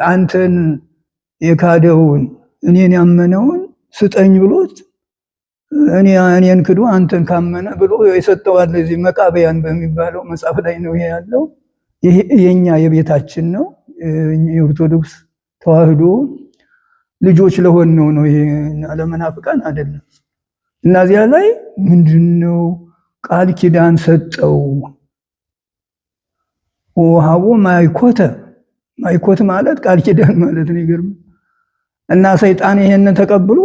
አንተን የካደውን እኔን ያመነውን ስጠኝ ብሎት እኔን ክዶ አንተን ካመነ ብሎ የሰጠዋል። እዚህ መቃብያን በሚባለው መጽሐፍ ላይ ነው ይሄ ያለው። ይሄ የኛ የቤታችን ነው፣ የኦርቶዶክስ ተዋህዶ ልጆች ለሆን ነው ይሄ ለመናፍቃን አይደለም። እና እዚያ ላይ ምንድነው ቃል ኪዳን ሰጠው። ወሃቦ ማይኮት ማለት ቃል ኪዳን ማለት ነው። ይገርም እና ሰይጣን ይሄንን ተቀብሎ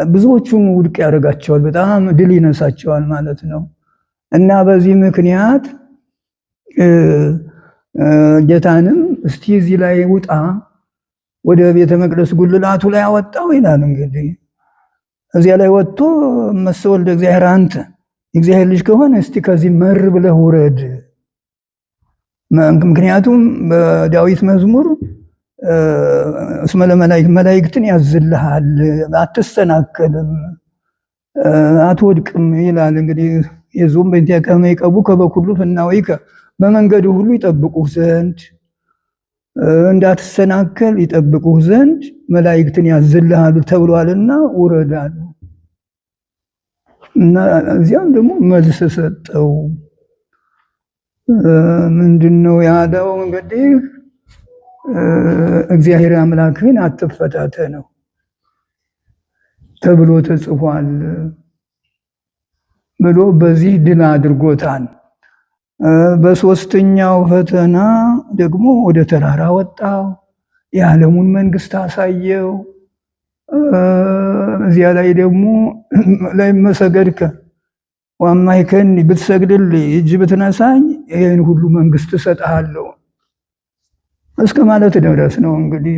ብዙዎቹን ውድቅ ያደርጋቸዋል፣ በጣም ድል ይነሳቸዋል ማለት ነው። እና በዚህ ምክንያት ጌታንም እስቲ እዚህ ላይ ውጣ፣ ወደ ቤተ መቅደስ ጉልላቱ ላይ አወጣው ይላል። እንግዲህ እዚያ ላይ ወጥቶ ወልደ እግዚአብሔር አንተ የእግዚአብሔር ልጅ ከሆነ እስቲ ከዚህ መር ብለህ ውረድ። ምክንያቱም በዳዊት መዝሙር እስመ ለመላእክት መላእክትን ያዝልሃል፣ አትሰናከልም፣ አትወድቅም ይላል። እንግዲህ የዞም በእንቲያ ከመይቀቡ ከበኩሉ ፍናወይከ በመንገዱ ሁሉ ይጠብቁህ ዘንድ እንዳትሰናከል ይጠብቁህ ዘንድ መላእክትን ያዝልሃል ተብሏልና ውረዳሉ። እና እዚያም ደግሞ መልስ ሰጠው። ምንድነው ያለው? እንግዲህ እግዚአብሔር አምላክህን አትፈታተነው ተብሎ ተጽፏል ብሎ በዚህ ድል አድርጎታል። በሶስተኛው ፈተና ደግሞ ወደ ተራራ ወጣው፣ የዓለሙን መንግስት አሳየው። እዚያ ላይ ደግሞ ላይ መሰገድከ ዋማይከኒ ብትሰግድልኝ እጅ ብትነሳኝ ይህን ሁሉ መንግስት እሰጥሃለሁ እስከ ማለት ድረስ ነው። እንግዲህ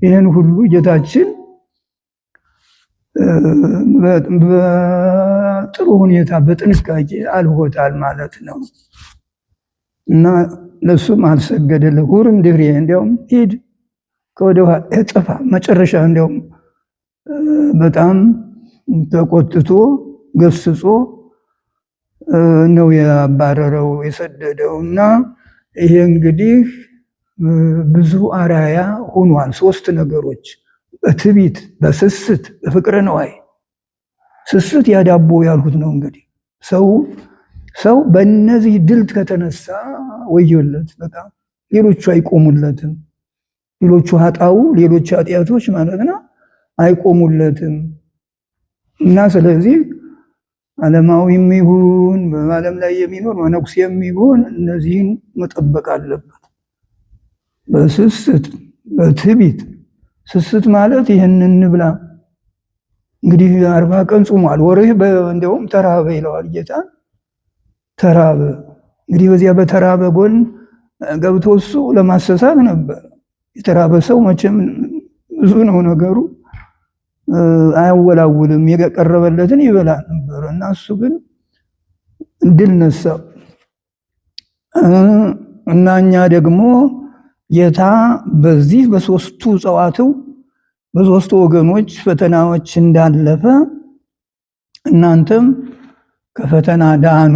ይህን ሁሉ ጌታችን በጥሩ ሁኔታ በጥንቃቄ አልሆታል ማለት ነው። እና ለሱም አልሰገደለ ሁርም ድሬ እንዲያውም ሂድ ከወደኋላ እጥፋ መጨረሻ እንዲያውም በጣም ተቆጥቶ ገስጾ ነው ያባረረው የሰደደው። እና ይሄ እንግዲህ ብዙ አራያ ሆኗል። ሶስት ነገሮች በትዕቢት፣ በስስት፣ በፍቅረ ነዋይ። ስስት ያዳቦ ያልሁት ነው እንግዲህ ሰው በእነዚህ ድል ከተነሳ ወዮለት በጣም ሌሎቹ አይቆሙለትም። ሌሎቹ ኃጣው ሌሎች ኃጢአቶች ማለት ነው አይቆሙለትም። እና ስለዚህ ዓለማዊም ይሁን በዓለም ላይ የሚኖር መነኩሴም ይሁን እነዚህን መጠበቅ አለበት። በስስት በትዕቢት ስስት ማለት ይህንን እንብላ እንግዲህ 40 ቀን ጾሟል ወርህ እንደውም ተራበ ይለዋል ጌታ። ተራበ እንግዲህ በዚያ በተራበ ጎን ገብቶ እሱ ለማሰሳት ነበር። የተራበ ሰው መቼም ብዙ ነው ነገሩ፣ አያወላውልም፣ የቀረበለትን ይበላ ነበር። እና እሱ ግን ድል ነሳው። እና እኛ ደግሞ ጌታ በዚህ በሶስቱ ጸዋትው በሶስቱ ወገኖች ፈተናዎች እንዳለፈ እናንተም ከፈተና ዳኑ፣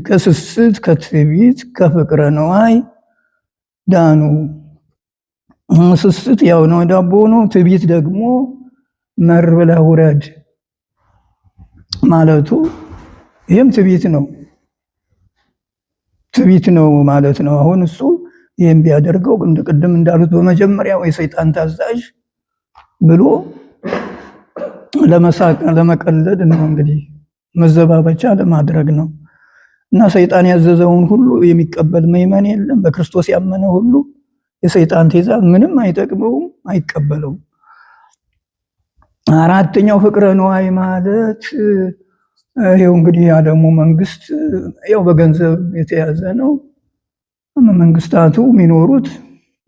ከስስት፣ ከትዕቢት፣ ከፍቅረ ነዋይ ዳኑ። ስስት ያው ነው ዳቦ ነው። ትዕቢት ደግሞ መር ብለህ ውረድ ማለቱ ይህም ትዕቢት ነው። ትዕቢት ነው ማለት ነው። አሁን እሱ ይህም ቢያደርገው ቅድም እንዳሉት በመጀመሪያው የሰይጣን ታዛዥ ብሎ ለመሳቅ ለመቀለድ ነው እንግዲህ መዘባበቻ ለማድረግ ነው። እና ሰይጣን ያዘዘውን ሁሉ የሚቀበል ምእመን የለም። በክርስቶስ ያመነ ሁሉ የሰይጣን ትእዛዝ ምንም አይጠቅመውም፣ አይቀበለውም። አራተኛው ፍቅረ ነዋይ ማለት ይሄው እንግዲህ የዓለሙ መንግስት ያው በገንዘብ የተያዘ ነው። መንግስታቱ የሚኖሩት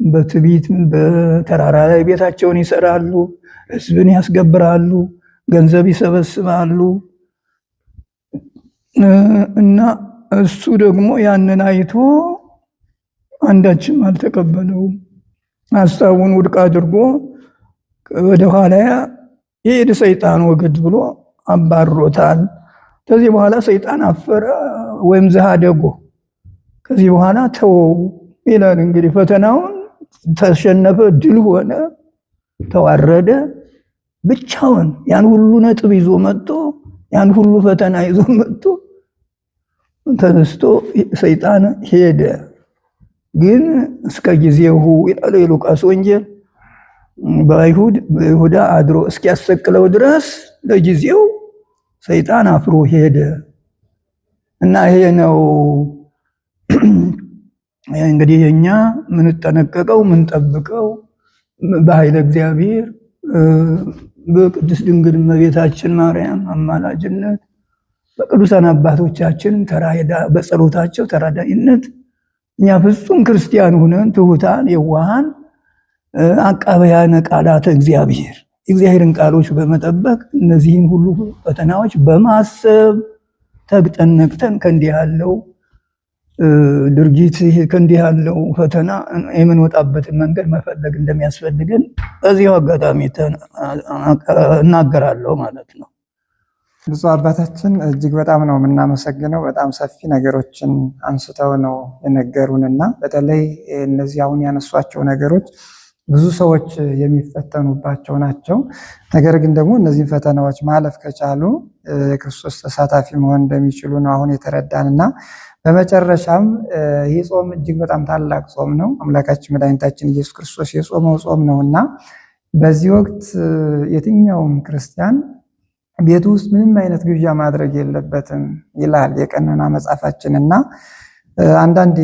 በትዕቢት በተራራ ላይ ቤታቸውን ይሰራሉ፣ ህዝብን ያስገብራሉ፣ ገንዘብ ይሰበስባሉ። እና እሱ ደግሞ ያንን አይቶ አንዳችም አልተቀበለውም። ሀሳቡን ውድቅ አድርጎ ወደ ኋላ የሄደ ሰይጣን ወግድ ብሎ አባሮታል። ከዚህ በኋላ ሰይጣን አፈረ ወይም ዘሃደጎ ከዚህ በኋላ ተወው ይላል። እንግዲህ ፈተናውን ተሸነፈ፣ ድል ሆነ፣ ተዋረደ። ብቻውን ያን ሁሉ ነጥብ ይዞ መጥቶ ያን ሁሉ ፈተና ይዞ መጥቶ ተነስቶ ሰይጣን ሄደ። ግን እስከ ጊዜው ይላል የሉቃስ ወንጌል በይሁዳ አድሮ እስኪያሰቅለው ድረስ ለጊዜው ሰይጣን አፍሮ ሄደ። እና ይሄ ነው እንግዲህ የኛ ምንጠነቀቀው ምንጠብቀው በኃይለ እግዚአብሔር በቅድስት ድንግል እመቤታችን ማርያም አማላጅነት በቅዱሳን አባቶቻችን በጸሎታቸው ተራዳኢነት እኛ ፍጹም ክርስቲያን ሆነን ትሑታን የዋሃን አቃበያነ ቃላተ እግዚአብሔር የእግዚአብሔርን ቃሎች በመጠበቅ እነዚህን ሁሉ ፈተናዎች በማሰብ ተግተን ነቅተን ከእንዲህ ያለው ድርጊት ከእንዲህ ያለው ፈተና የምንወጣበትን መንገድ መፈለግ እንደሚያስፈልግን በዚሁ አጋጣሚ እናገራለሁ ማለት ነው። ብፁዕ አባታችን እጅግ በጣም ነው የምናመሰግነው። በጣም ሰፊ ነገሮችን አንስተው ነው የነገሩንና በተለይ እነዚህ አሁን ያነሷቸው ነገሮች ብዙ ሰዎች የሚፈተኑባቸው ናቸው። ነገር ግን ደግሞ እነዚህን ፈተናዎች ማለፍ ከቻሉ የክርስቶስ ተሳታፊ መሆን እንደሚችሉ ነው አሁን የተረዳንና በመጨረሻም ይህ ጾም እጅግ በጣም ታላቅ ጾም ነው። አምላካችን መድኃኒታችን ኢየሱስ ክርስቶስ የጾመው ጾም ነውና በዚህ ወቅት የትኛውም ክርስቲያን ቤቱ ውስጥ ምንም አይነት ግብዣ ማድረግ የለበትም ይላል የቀኖና መጽሐፋችንና አንዳንዴ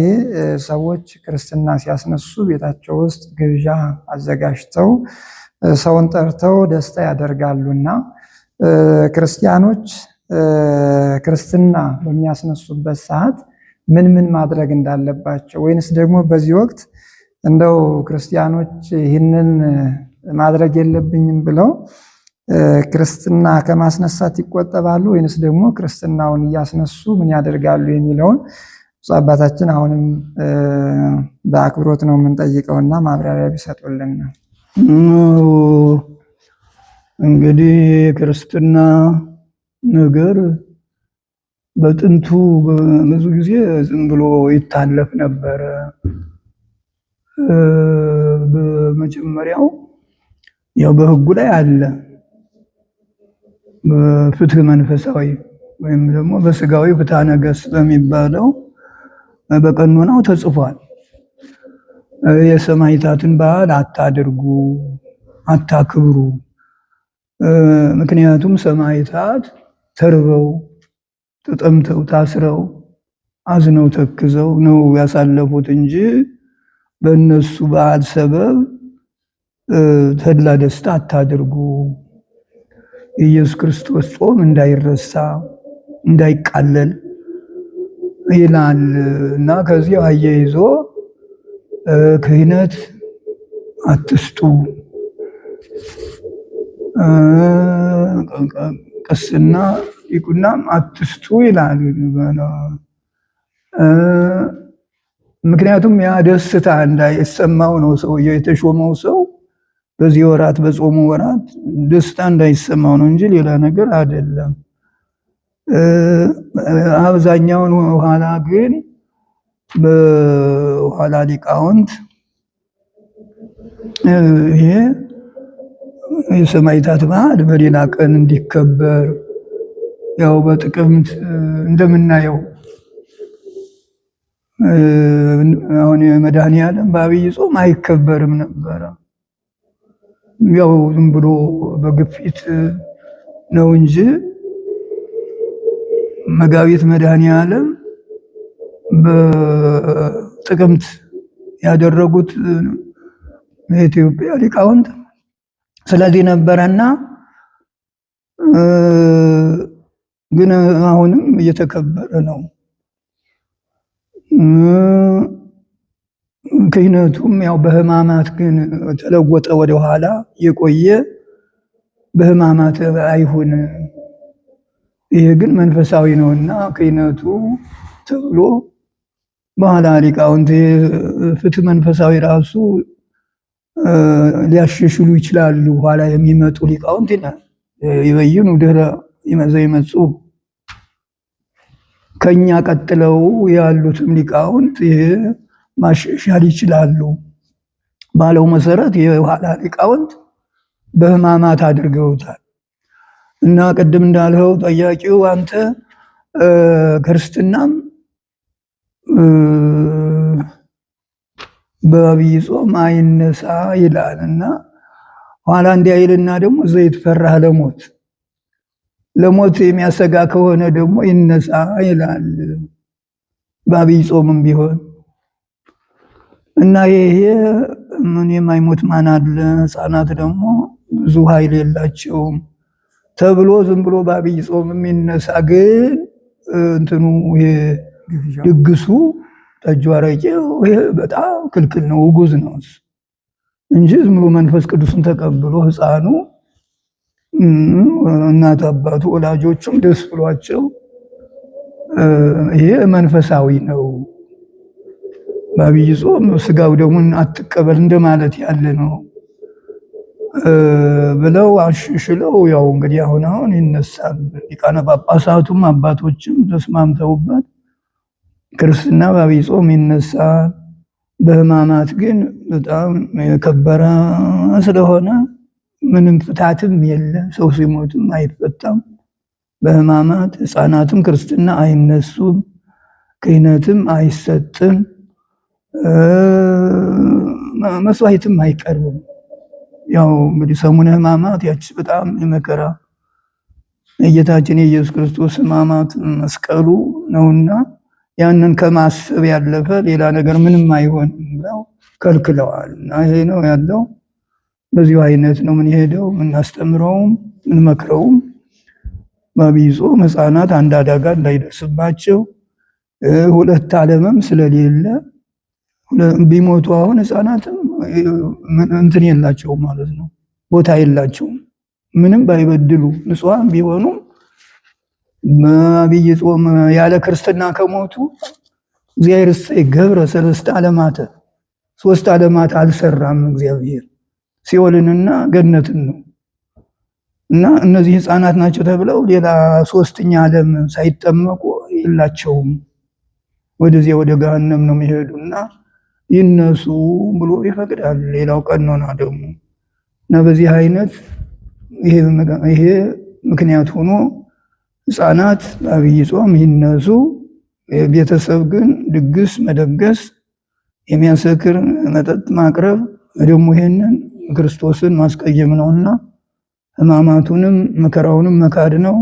ሰዎች ክርስትና ሲያስነሱ ቤታቸው ውስጥ ግብዣ አዘጋጅተው ሰውን ጠርተው ደስታ ያደርጋሉና ክርስቲያኖች ክርስትና በሚያስነሱበት ሰዓት ምን ማድረግ እንዳለባቸው ወይንስ ደግሞ በዚህ ወቅት እንደው ክርስቲያኖች ይህንን ማድረግ የለብኝም ብለው ክርስትና ከማስነሳት ይቆጠባሉ ወይንስ ደግሞ ክርስትናውን እያስነሱ ምን ያደርጋሉ የሚለውን ብፁዕ አባታችን አሁንም በአክብሮት ነው የምንጠይቀውና ማብራሪያ ቢሰጡልን ነው። እንግዲህ የክርስትና ነገር በጥንቱ ብዙ ጊዜ ዝም ብሎ ይታለፍ ነበረ። በመጀመሪያው ያው በሕጉ ላይ አለ፣ በፍትህ መንፈሳዊ ወይም ደግሞ በስጋዊ ፍትሐ ነገሥት በሚባለው በቀኖናው ተጽፏል። የሰማዕታትን በዓል አታድርጉ፣ አታክብሩ። ምክንያቱም ሰማዕታት ተርበው ተጠምተው ታስረው አዝነው ተክዘው ነው ያሳለፉት እንጂ በእነሱ በዓል ሰበብ ተድላ ደስታ አታድርጉ። የኢየሱስ ክርስቶስ ጾም እንዳይረሳ እንዳይቃለል ይላል እና ከዚህ አያይዞ ክህነት አትስጡ፣ ቅስና ዲቁናም አትስጡ ይላል። ምክንያቱም ያ ደስታ እንዳይሰማው ነው ሰውየው የተሾመው ሰው በዚህ ወራት በጾሙ ወራት ደስታ እንዳይሰማው ነው እንጂ ሌላ ነገር አይደለም። አብዛኛውን ኋላ ግን በኋላ ሊቃውንት ይሄ የሰማዕታት በዓል በሌላ ቀን እንዲከበር ያው በጥቅምት እንደምናየው አሁን መድኃኔዓለም በአብይ ጾም አይከበርም ነበረ። ያው ዝም ብሎ በግፊት ነው እንጂ መጋቢት መድኃኔዓለም በጥቅምት ያደረጉት የኢትዮጵያ ሊቃውንት ስለዚህ ነበረና ግን አሁንም እየተከበረ ነው። ክህነቱም ያው በሕማማት ግን ተለወጠ፣ ወደኋላ የቆየ በሕማማት አይሁን። ይሄ ግን መንፈሳዊ ነውና ክህነቱ ተብሎ በኋላ ሊቃውንት ፍትህ መንፈሳዊ ራሱ ሊያሻሽሉ ይችላሉ። ኋላ የሚመጡ ሊቃውንት ይበይኑ ድህረ ዘይመጹ ከኛ ቀጥለው ያሉትም ሊቃውንት ይሄ ማሻሻል ይችላሉ ባለው መሰረት የኋላ ሊቃውንት በሕማማት አድርገውታል። እና ቅድም እንዳልኸው ጠያቂው አንተ ክርስትናም በአብይ ጾም አይነሳ ይላል እና ኋላ እንዲያይልና ደግሞ ዘይትፈራህ ለሞት የሚያሰጋ ከሆነ ደግሞ ይነሳ ይላል በአብይ ጾምም ቢሆን እና ይሄ ምን የማይሞት ማን አለ? ሕፃናት ደግሞ ብዙ ኃይል የላቸውም ተብሎ ዝም ብሎ በአብይ ጾምም ይነሳ። ግን እንትኑ ይሄ ድግሱ ጠጁ፣ አረቄው ይሄ በጣም ክልክል ነው፣ ውጉዝ ነው እንጂ ዝም ብሎ መንፈስ ቅዱስን ተቀብሎ ሕፃኑ እናት አባቱ ወላጆቹም ደስ ብሏቸው ይሄ መንፈሳዊ ነው። በአብይ ጾም ስጋው ደሙን አትቀበል እንደማለት ያለ ነው ብለው አሽሽለው ያው እንግዲህ አሁን ይነሳል። ሊቃነ ጳጳሳቱም አባቶችም ተስማምተውበት ክርስትና በአብይ ጾም ይነሳል። በሕማማት ግን በጣም የከበረ ስለሆነ ምንም ፍታትም የለ፣ ሰው ሲሞትም አይፈታም። በሕማማት ሕፃናትም ክርስትና አይነሱም፣ ክህነትም አይሰጥም፣ መስዋዕትም አይቀርብም። ያው እንግዲህ ሰሙነ ሕማማት ያቺ በጣም የመከራ የጌታችን የኢየሱስ ክርስቶስ ሕማማት መስቀሉ ነውና ያንን ከማሰብ ያለፈ ሌላ ነገር ምንም አይሆንም ብለው ከልክለዋል። እና ይሄ ነው ያለው። በዚሁ አይነት ነው የምንሄደው፣ የምናስተምረውም የምንመክረውም። በአብይ ጾም ሕፃናት አንድ አደጋ እንዳይደርስባቸው ሁለት ዓለምም ስለሌለ ቢሞቱ አሁን ሕፃናትም እንትን የላቸውም ማለት ነው፣ ቦታ የላቸውም። ምንም ባይበድሉ ንጹሐን ቢሆኑ በአብይ ጾም ያለ ክርስትና ከሞቱ እግዚአብሔር እሰይ ገብረ ሰለስተ ዓለማተ 3 ዓለማት አልሰራም እግዚአብሔር ሲኦልንና ገነትን ነው። እና እነዚህ ሕፃናት ናቸው ተብለው ሌላ 3ኛ ዓለም ሳይጠመቁ የላቸውም። ወደዚያ ወደ ገሃነም ነው የሚሄዱና ይነሱ ብሎ ይፈቅዳል። ሌላው ቀኖና ደግሞ እና በዚህ አይነት ይሄ ምክንያት ሆኖ ሕፃናት በአብይ ጾም ይነሱ። ቤተሰብ ግን ድግስ መደገስ፣ የሚያሰክር መጠጥ ማቅረብ ደግሞ ይሄንን ክርስቶስን ማስቀየም ነውና ሕማማቱንም መከራውንም መካድ ነው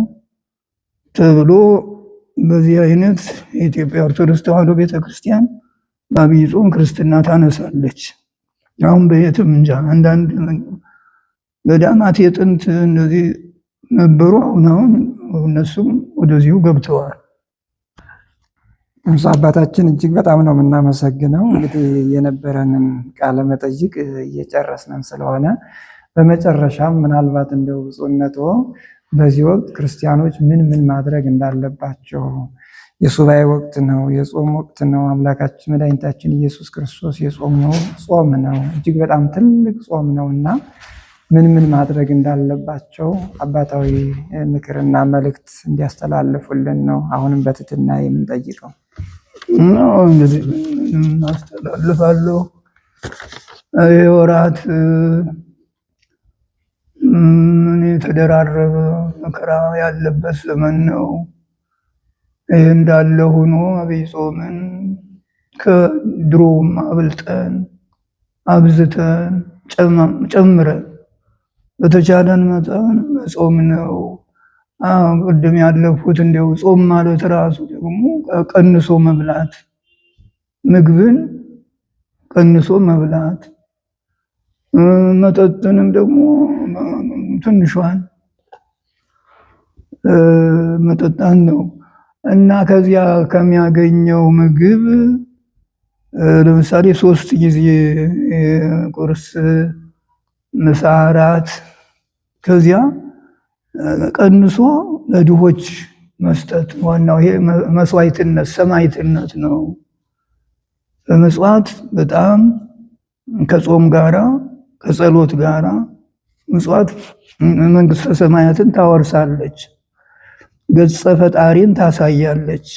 ተብሎ በዚህ አይነት የኢትዮጵያ ኦርቶዶክስ ተዋሕዶ ቤተክርስቲያን በአብይ ጾም ክርስትና ታነሳለች። አሁን በየትም እንጃ አንዳንድ ገዳማት የጥንት እንደዚህ ነበሩ። አሁን እነሱም ወደዚሁ ገብተዋል። አባታችን እጅግ በጣም ነው የምናመሰግነው። እንግዲህ የነበረንን ቃለ መጠይቅ እየጨረስን ስለሆነ በመጨረሻም ምናልባት እንደው ብፁዕነቶ በዚህ ወቅት ክርስቲያኖች ምን ማድረግ እንዳለባቸው፣ የሱባኤ ወቅት ነው፣ የጾም ወቅት ነው። አምላካችን መድኃኒታችን ኢየሱስ ክርስቶስ የጾመው ጾም ነው፣ እጅግ በጣም ትልቅ ጾም ነው እና ምን ማድረግ እንዳለባቸው አባታዊ ምክርና መልእክት እንዲያስተላልፉልን ነው አሁንም በትህትና የምንጠይቀው። እንግዲህ አስተላልፋለሁ። የወራት የተደራረበ መከራ ያለበት ዘመን ነው። ይህ እንዳለ ሆኖ አብይ ጾምን ከድሮም አብልጠን አብዝተን ጨምረን በተቻለን መጠን መጾም ነው። ቅድም ያለፉት እንደው ጾም ማለት ራሱ ደግሞ ቀንሶ መብላት፣ ምግብን ቀንሶ መብላት፣ መጠጥንም ደግሞ ትንሿን መጠጣን ነው እና ከዚያ ከሚያገኘው ምግብ ለምሳሌ 3 ጊዜ ቁርስ፣ ምሳ፣ እራት ከዚያ ቀንሶ ለድሆች መስጠት ዋናው ይሄ መስዋዕትነት ሰማዕትነት ነው። በመጽዋት በጣም ከጾም ጋራ ከጸሎት ጋራ መጽዋት መንግስተ ሰማያትን ታወርሳለች፣ ገጸ ፈጣሪን ታሳያለች።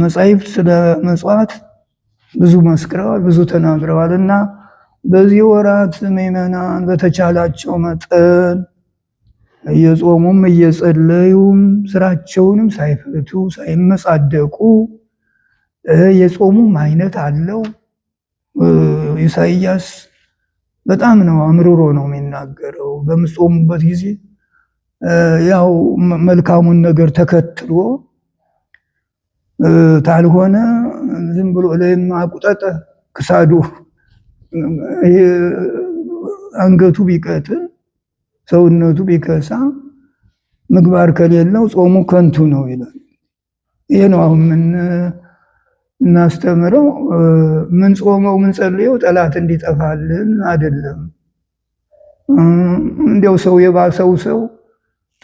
መጻሕፍት ስለ መጽዋት ብዙ መስክረዋል፣ ብዙ ተናግረዋል እና በዚህ ወራት ምዕመናን በተቻላቸው መጠን እየጾሙም እየጸለዩም ስራቸውንም ሳይፈቱ ሳይመጻደቁ የጾሙም አይነት አለው። ኢሳይያስ በጣም ነው አምርሮ ነው የሚናገረው። በምጾሙበት ጊዜ ያው መልካሙን ነገር ተከትሎ ታልሆነ ዝም ብሎ ለማቁጠጠ ክሳዱ አንገቱ ቢቀጥን ሰውነቱ ቢከሳ ምግባር ከሌለው ጾሙ ከንቱ ነው ይላል። ይሄ ነው አሁን እናስተምረው። ምን ጾመው ምን ጸልየው ጠላት እንዲጠፋልን አይደለም። እንዲያው ሰው የባሰው ሰው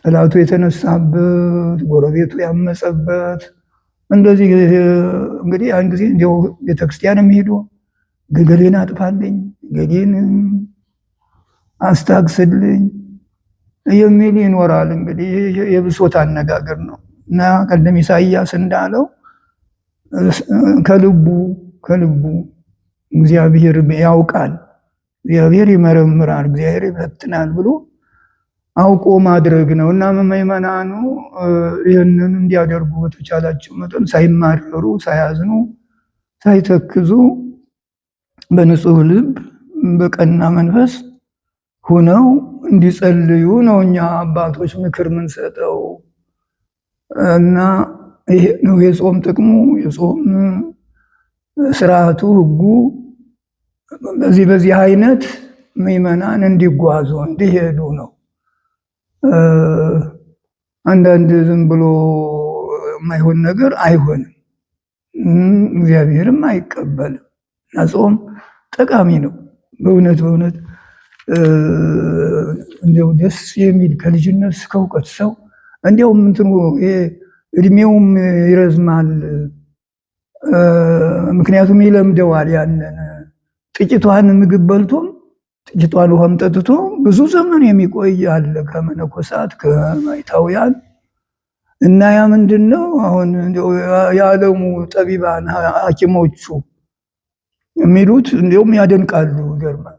ጠላቱ የተነሳበት ጎረቤቱ ያመፀበት እንደዚህ እንግዲህ ያን ጊዜ እንዲያው ቤተክርስቲያንም ሄዶ ገሌን አጥፋልኝ፣ ገሌን አስታግስልኝ የሚል ይኖራል። እንግዲህ የብሶት አነጋገር ነው እና ቀደም ኢሳይያስ እንዳለው ከልቡ እግዚአብሔር ያውቃል፣ እግዚአብሔር ይመረምራል፣ እግዚአብሔር ይፈትናል ብሎ አውቆ ማድረግ ነው እና ምዕመናኑ ይህንን እንዲያደርጉ በተቻላቸው መጠን ሳይማረሩ፣ ሳያዝኑ፣ ሳይተክዙ በንጹህ ልብ በቀና መንፈስ ሆነው እንዲጸልዩ ነው እኛ አባቶች ምክር ምንሰጠው እና ይሄ ነው የጾም ጥቅሙ፣ የጾም ስርዓቱ፣ ህጉ። በዚህ አይነት ምዕመናን እንዲጓዙ እንዲሄዱ ነው። አንዳንድ ዝም ብሎ የማይሆን ነገር አይሆንም፣ እግዚአብሔርም አይቀበልም። እና ጾም ጠቃሚ ነው በእውነት እንደው ደስ የሚል ከልጅነት እስከ እውቀት ሰው እንዲያውም እንትኑ እድሜውም ይረዝማል። ምክንያቱም ይለምደዋል። ያንን ጥቂቷን ምግብ በልቶም ጥቂቷን ውሃም ጠጥቶ ብዙ ዘመን የሚቆይ አለ ከመነኮሳት ከማይታውያን። እና ያ ምንድነው አሁን የዓለሙ ጠቢባን ሐኪሞቹ የሚሉት እንዲያውም ያደንቃሉ። ይገርማል።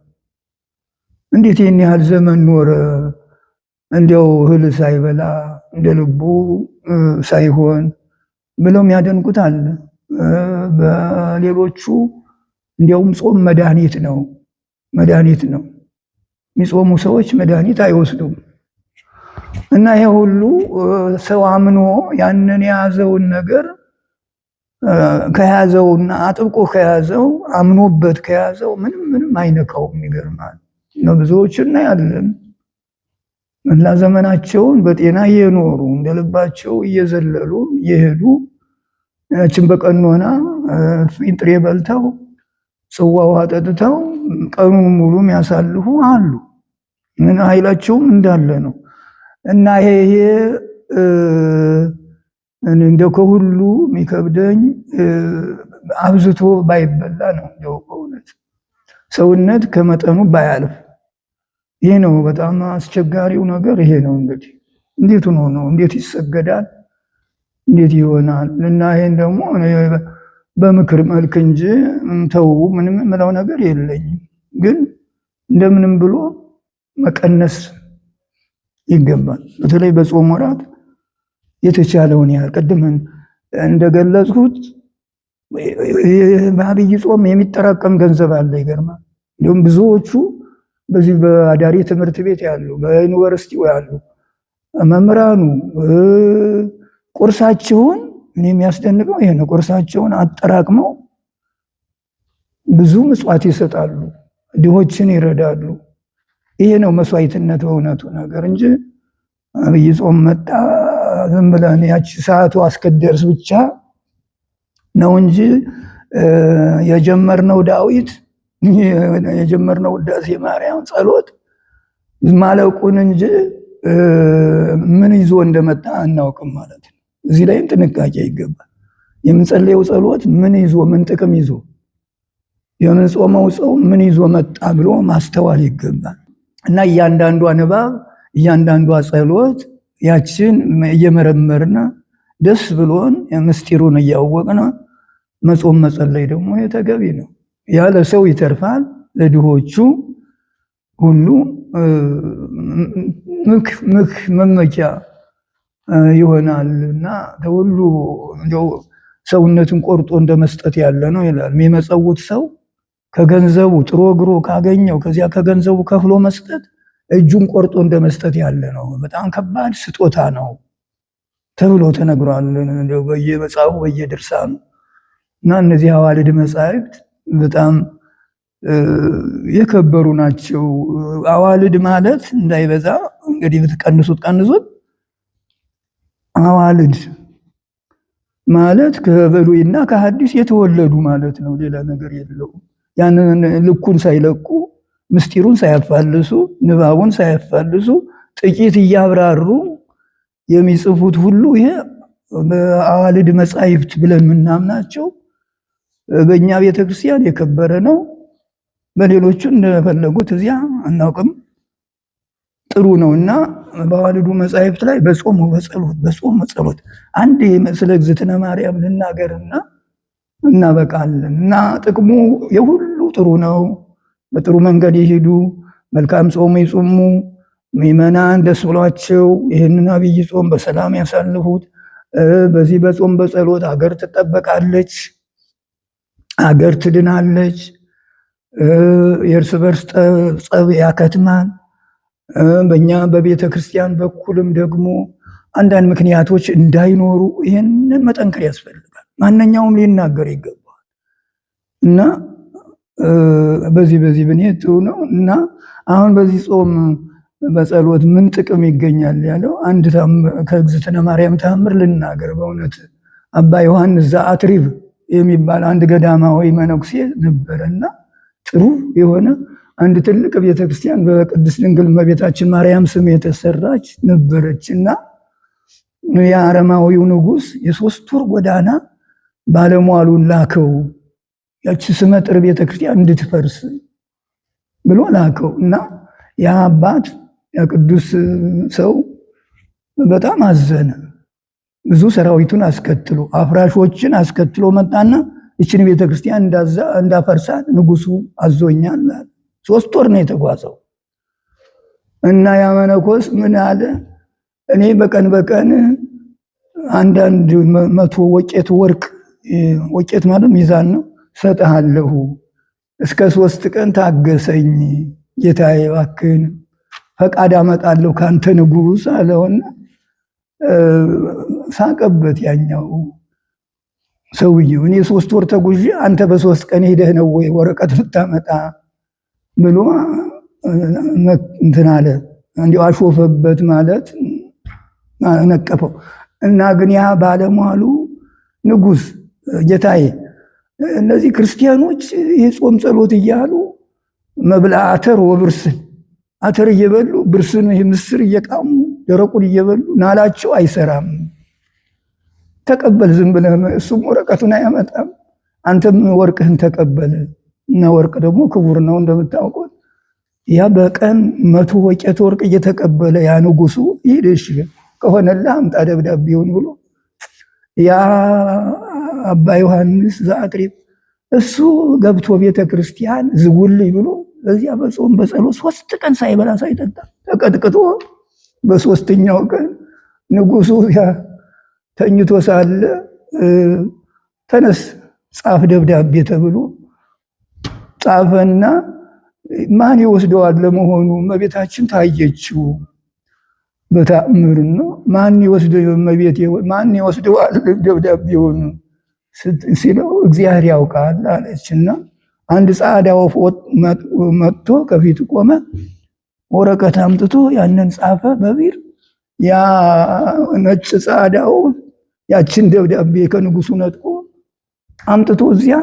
እንዴት ይህን ያህል ዘመን ኖረ እንዲያው እህል ሳይበላ እንደ ልቡ ሳይሆን ብለው ያደንቁት አለ። በሌሎቹ እንዲያውም ጾም መድኃኒት ነው የሚጾሙ ሰዎች መድኃኒት አይወስዱም። እና ይሄ ሁሉ ሰው አምኖ ያንን የያዘውን ነገር ከያዘውና አጥብቆ ከያዘው አምኖበት ከያዘው ምንም አይነካውም። ይገርማል። ብዙዎች እናያለን መላ ዘመናቸውን በጤና እየኖሩ እንደልባቸው እየዘለሉ እየሄዱ ያችን በቀኖና ፊንጥሬ በልተው ጽዋ ውሃ ጠጥተው ቀኑን ሙሉ የሚያሳልፉ አሉ። ምን ኃይላቸውም እንዳለ ነው። እና ይሄ እንደው ከሁሉ የሚከብደኝ አብዝቶ ባይበላ ነው። እንደው በእውነት ሰውነት ከመጠኑ ባያልፍ ይሄ ነው በጣም አስቸጋሪው ነገር። ይሄ ነው እንግዲህ እንዴት ሆኖ ነው እንዴት ይሰገዳል እንዴት ይሆናል? እና ይሄን ደግሞ በምክር መልክ እንጂ ተው ምንም ምለው ነገር የለኝም። ግን እንደምንም ብሎ መቀነስ ይገባል። በተለይ በጾም ወራት የተቻለውን ያህል ቅድም እንደገለጽኩት በአብይ ጾም የሚጠራቀም ገንዘብ አለ። ይገርማል። እንዲሁም ብዙዎቹ በዚህ በአዳሪ ትምህርት ቤት ያሉ በዩኒቨርሲቲው ያሉ መምህራኑ ቁርሳቸውን የሚያስደንቀው ይሄ ነው። ቁርሳቸውን አጠራቅመው ብዙ ምጽዋት ይሰጣሉ፣ ድሆችን ይረዳሉ። ይሄ ነው መስዋዕትነት በእውነቱ ነገር እንጂ አብይ ጾም መጣ ዝም ብለን ያቺ ሰዓቱ አስከደርስ ብቻ ነው እንጂ የጀመርነው ዳዊት የጀመርነው ውዳሴ ማርያም ጸሎት ማለቁን እንጂ ምን ይዞ እንደመጣ አናውቅም ማለት ነው። እዚህ ላይም ጥንቃቄ ይገባል። የምንጸልየው ጸሎት ምን ይዞ ምን ጥቅም ይዞ የምንጾመው ጾም ምን ይዞ መጣ ብሎ ማስተዋል ይገባል። እና እያንዳንዷ ንባብ እያንዳንዷ ጸሎት ያችን እየመረመርና ደስ ብሎን ምስጢሩን እያወቅን መጾም መጸለይ ደግሞ የተገቢ ነው። ያለ ሰው ይተርፋል፣ ለድሆቹ ሁሉ መመኪያ ይሆናል። እና ተሁሉ እንደው ሰውነትን ቆርጦ እንደመስጠት ያለ ነው ይላል። የሚመጸውት ሰው ከገንዘቡ ጥሮ ግሮ ካገኘው ከዚያ ከገንዘቡ ከፍሎ መስጠት እጁን ቆርጦ እንደመስጠት ያለ ነው። በጣም ከባድ ስጦታ ነው ተብሎ ተነግሯል በየመጽሐፉ በየድርሳኑ። እና እነዚህ አዋልድ መጻሕፍት በጣም የከበሩ ናቸው። አዋልድ ማለት እንዳይበዛ እንግዲህ ብትቀንሱት ቀንሱት አዋልድ ማለት ከብሉይና ከሐዲስ የተወለዱ ማለት ነው። ሌላ ነገር የለውም። ያንን ልኩን ሳይለቁ ምስጢሩን ሳያፋልሱ ንባቡን ሳያፋልሱ ጥቂት እያብራሩ የሚጽፉት ሁሉ ይሄ በአዋልድ መጻሕፍት ብለን የምናምናቸው በእኛ ቤተክርስቲያን የከበረ ነው። በሌሎቹ እንደፈለጉት እዚያ አናውቅም። ጥሩ ነውና በአዋልዱ መጻሕፍት ላይ በጾም በጸሎት አንድ ስለ እግዝእትነ ማርያም ልናገርና እናበቃለን። እና ጥቅሙ የሁሉ ጥሩ ነው። በጥሩ መንገድ ይሄዱ፣ መልካም ጾም ይጾሙ፣ ምዕመናን ደስ ብሏቸው ይህንን አብይ ጾም በሰላም ያሳልፉት። በዚህ በጾም በጸሎት አገር ትጠበቃለች፣ አገር ትድናለች። የእርስ በርስ ጸብ ያከትማል። በእኛ በቤተ ክርስቲያን በኩልም ደግሞ አንዳንድ ምክንያቶች እንዳይኖሩ ይህንን መጠንከር ያስፈልጋል። ማንኛውም ሊናገር ይገባል። እና በዚህ ብንሄድ ጥሩ ነው። እና አሁን በዚህ ጾም በጸሎት ምን ጥቅም ይገኛል ያለው አንድ ከእግዝእትነ ማርያም ተአምር ልናገር። በእውነት አባ ዮሐንስ ዘአትሪብ የሚባል አንድ ገዳማዊ መነኩሴ ነበረና ጥሩ የሆነ አንድ ትልቅ ቤተክርስቲያን በቅድስት ድንግል እመቤታችን ማርያም ስም የተሰራች ነበረችና የአረማዊው ንጉሥ የ3 ወር ጎዳና ባለሟሉን ላከው ያቺ ስመጥር ቤተክርስቲያን እንድትፈርስ ብሎ ላከው እና ያ አባት የቅዱስ ሰው በጣም አዘነ። ብዙ ሰራዊቱን አስከትሎ አፍራሾችን አስከትሎ መጣና እችን ቤተክርስቲያን እንዳፈርሳት ንጉሱ አዞኛል። 3 ወር ነው የተጓዘው እና ያ መነኮስ ምን አለ? እኔ በቀን በቀን አንዳንድ 100 ወቄት ወርቅ፣ ወቄት ማለት ሚዛን ነው፣ ሰጥሃለሁ። እስከ 3 ቀን ታገሰኝ ጌታዬ፣ እባክህን ፈቃድ አመጣለሁ ካንተ ንጉስ አለውና ሳቀበት ያኛው ሰውዬው። እኔ 3 ወር ተጉዤ አንተ በ3 ቀን ሄደህ ነው ወይ ወረቀት ልታመጣ ብሎ እንትን አለ። እንዲያው አሾፈበት ማለት ነቀፈው። እና ግን ያ ባለሟሉ ንጉስ ጌታዬ፣ እነዚህ ክርስቲያኖች የጾም ጸሎት እያሉ መብላ አተር ወብርስን፣ አተር እየበሉ ብርስን ምስር እየቃሙ ደረቁን እየበሉ ናላቸው አይሰራም። ተቀበል ዝም ብለህ፣ እሱም ወረቀቱን አያመጣም፣ አንተም ወርቅህን ተቀበል። እና ወርቅ ደግሞ ክቡር ነው እንደምታውቁት። ያ በቀን 100 ወቄት ወርቅ እየተቀበለ ያ ንጉሱ ይሄድሽ ከሆነልህ አምጣ ደብዳቤውን ብሎ ያ አባ ዮሐንስ ዘአቅሪብ እሱ ገብቶ ቤተክርስቲያን ዝጉልኝ ብሎ በዚያ በጾም በጸሎት 3 ቀን ሳይበላ ሳይጠጣ ተቀጥቅጦ በ3ኛው ቀን ንጉሱ ተኝቶ ሳለ ተነስ ጻፍ ደብዳቤ ተብሎ ጻፈና ማን ይወስደዋል ለመሆኑ? እመቤታችን ታየችው በተአምር ነው። ማን ይወስደዋል ደብዳቤውን ሲለው እግዚአብሔር ያውቃል አለችና አንድ ጻዕዳ ወፍ መጥቶ ከፊት ቆመ። ወረቀት አምጥቶ ያንን ጻፈ በቢር። ያ ነጭ ጻዕዳው ያችን ደብዳቤ ከንጉሱ ነጥቆ አምጥቶ እዚያ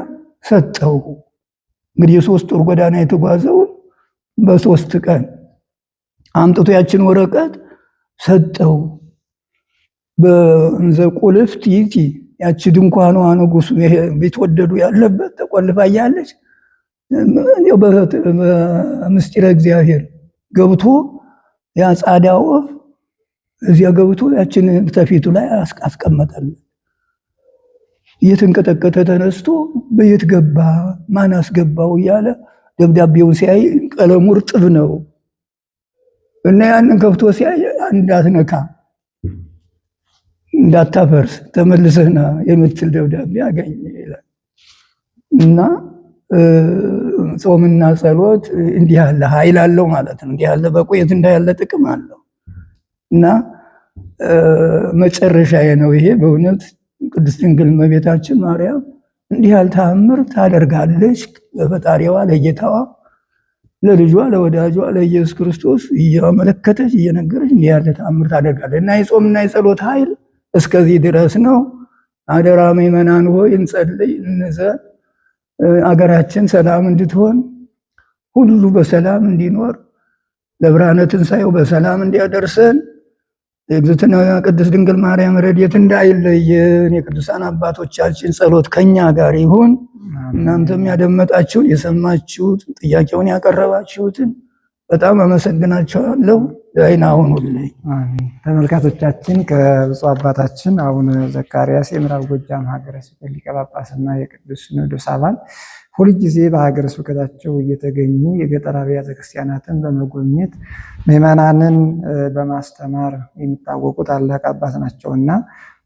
ሰጠው። እንግዲህ የ3 ወር ጎዳና የተጓዘው በ3 ቀን አምጥቶ ያችን ወረቀት ሰጠው። በእንዘ ቁልፍት ይእቲ ያቺ ድንኳኗ ንጉሱ ቢትወደዱ ያለበት ተቆልፋ እያለች በምስጢረ እግዚአብሔር ገብቶ ያ ጻዕዳ ወፍ እዚያ ገብቶ ያችን ተፊቱ ላይ አስቀመጠለት። እየተንቀጠቀጠ ተነስቶ በየት ገባ ማን አስገባው እያለ ደብዳቤውን ሲያይ ቀለሙ እርጥብ ነው እና ያንን ከፍቶ ሲያይ እንዳትነካ እንዳታፈርስ ተመልሰህና የምትል ደብዳቤ አገኘ ይላል። እና ጾምና ጸሎት እንዲህ ያለ ኃይል አለው ማለት ነው። እንዲህ ያለ በቆየት እንዳያለ ጥቅም አለው እና መጨረሻዬ ነው ይሄ። በእውነት ቅድስት ድንግል እመቤታችን ማርያም እንዲህ ያለ ተአምር ታደርጋለች። በፈጣሪዋ ለጌታዋ ለልጇ ለወዳጇ ለኢየሱስ ክርስቶስ እያመለከተች እየነገረች እንዲህ ያለ ተአምር ታደርጋለች እና የጾምና የጸሎት ኃይል እስከዚህ ድረስ ነው። አደራ ምእመናን ሆይ እንጸልይ፣ እንዘን። አገራችን ሰላም እንድትሆን ሁሉ በሰላም እንዲኖር ለብርሃነ ትንሣኤው በሰላም እንዲያደርሰን የእግዝእትነ ቅድስት ድንግል ማርያም ረድኤት እንዳይለየን የቅዱሳን አባቶቻችን ጸሎት ከኛ ጋር ይሁን። እናንተም ያደመጣችሁን የሰማችሁት ጥያቄውን ያቀረባችሁትን በጣም አመሰግናችኋለሁ። አይና ሁኑልኝ። ተመልካቾቻችን ከብፁዕ አባታችን አቡነ ዘካርያስ የምዕራብ ጎጃም ሀገረ ስብከት ሊቀ ጳጳስና የቅዱስ ሲኖዶስ አባል ሁልጊዜ በሀገረ ስብከታቸው እየተገኙ የገጠር አብያተ ክርስቲያናትን በመጎብኘት ምዕመናንን በማስተማር የሚታወቁ ታላቅ አባት ናቸውና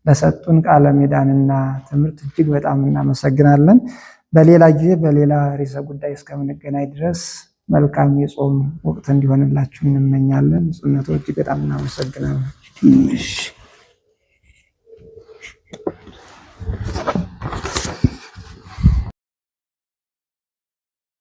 ለሰጡን ቃለ ምዕዳንና ትምህርት እጅግ በጣም እናመሰግናለን። በሌላ ጊዜ በሌላ ርዕሰ ጉዳይ እስከምንገናኝ ድረስ መልካም የጾም ወቅት እንዲሆንላችሁ እንመኛለን። ጽነቶ እጅግ በጣም እናመሰግናለን።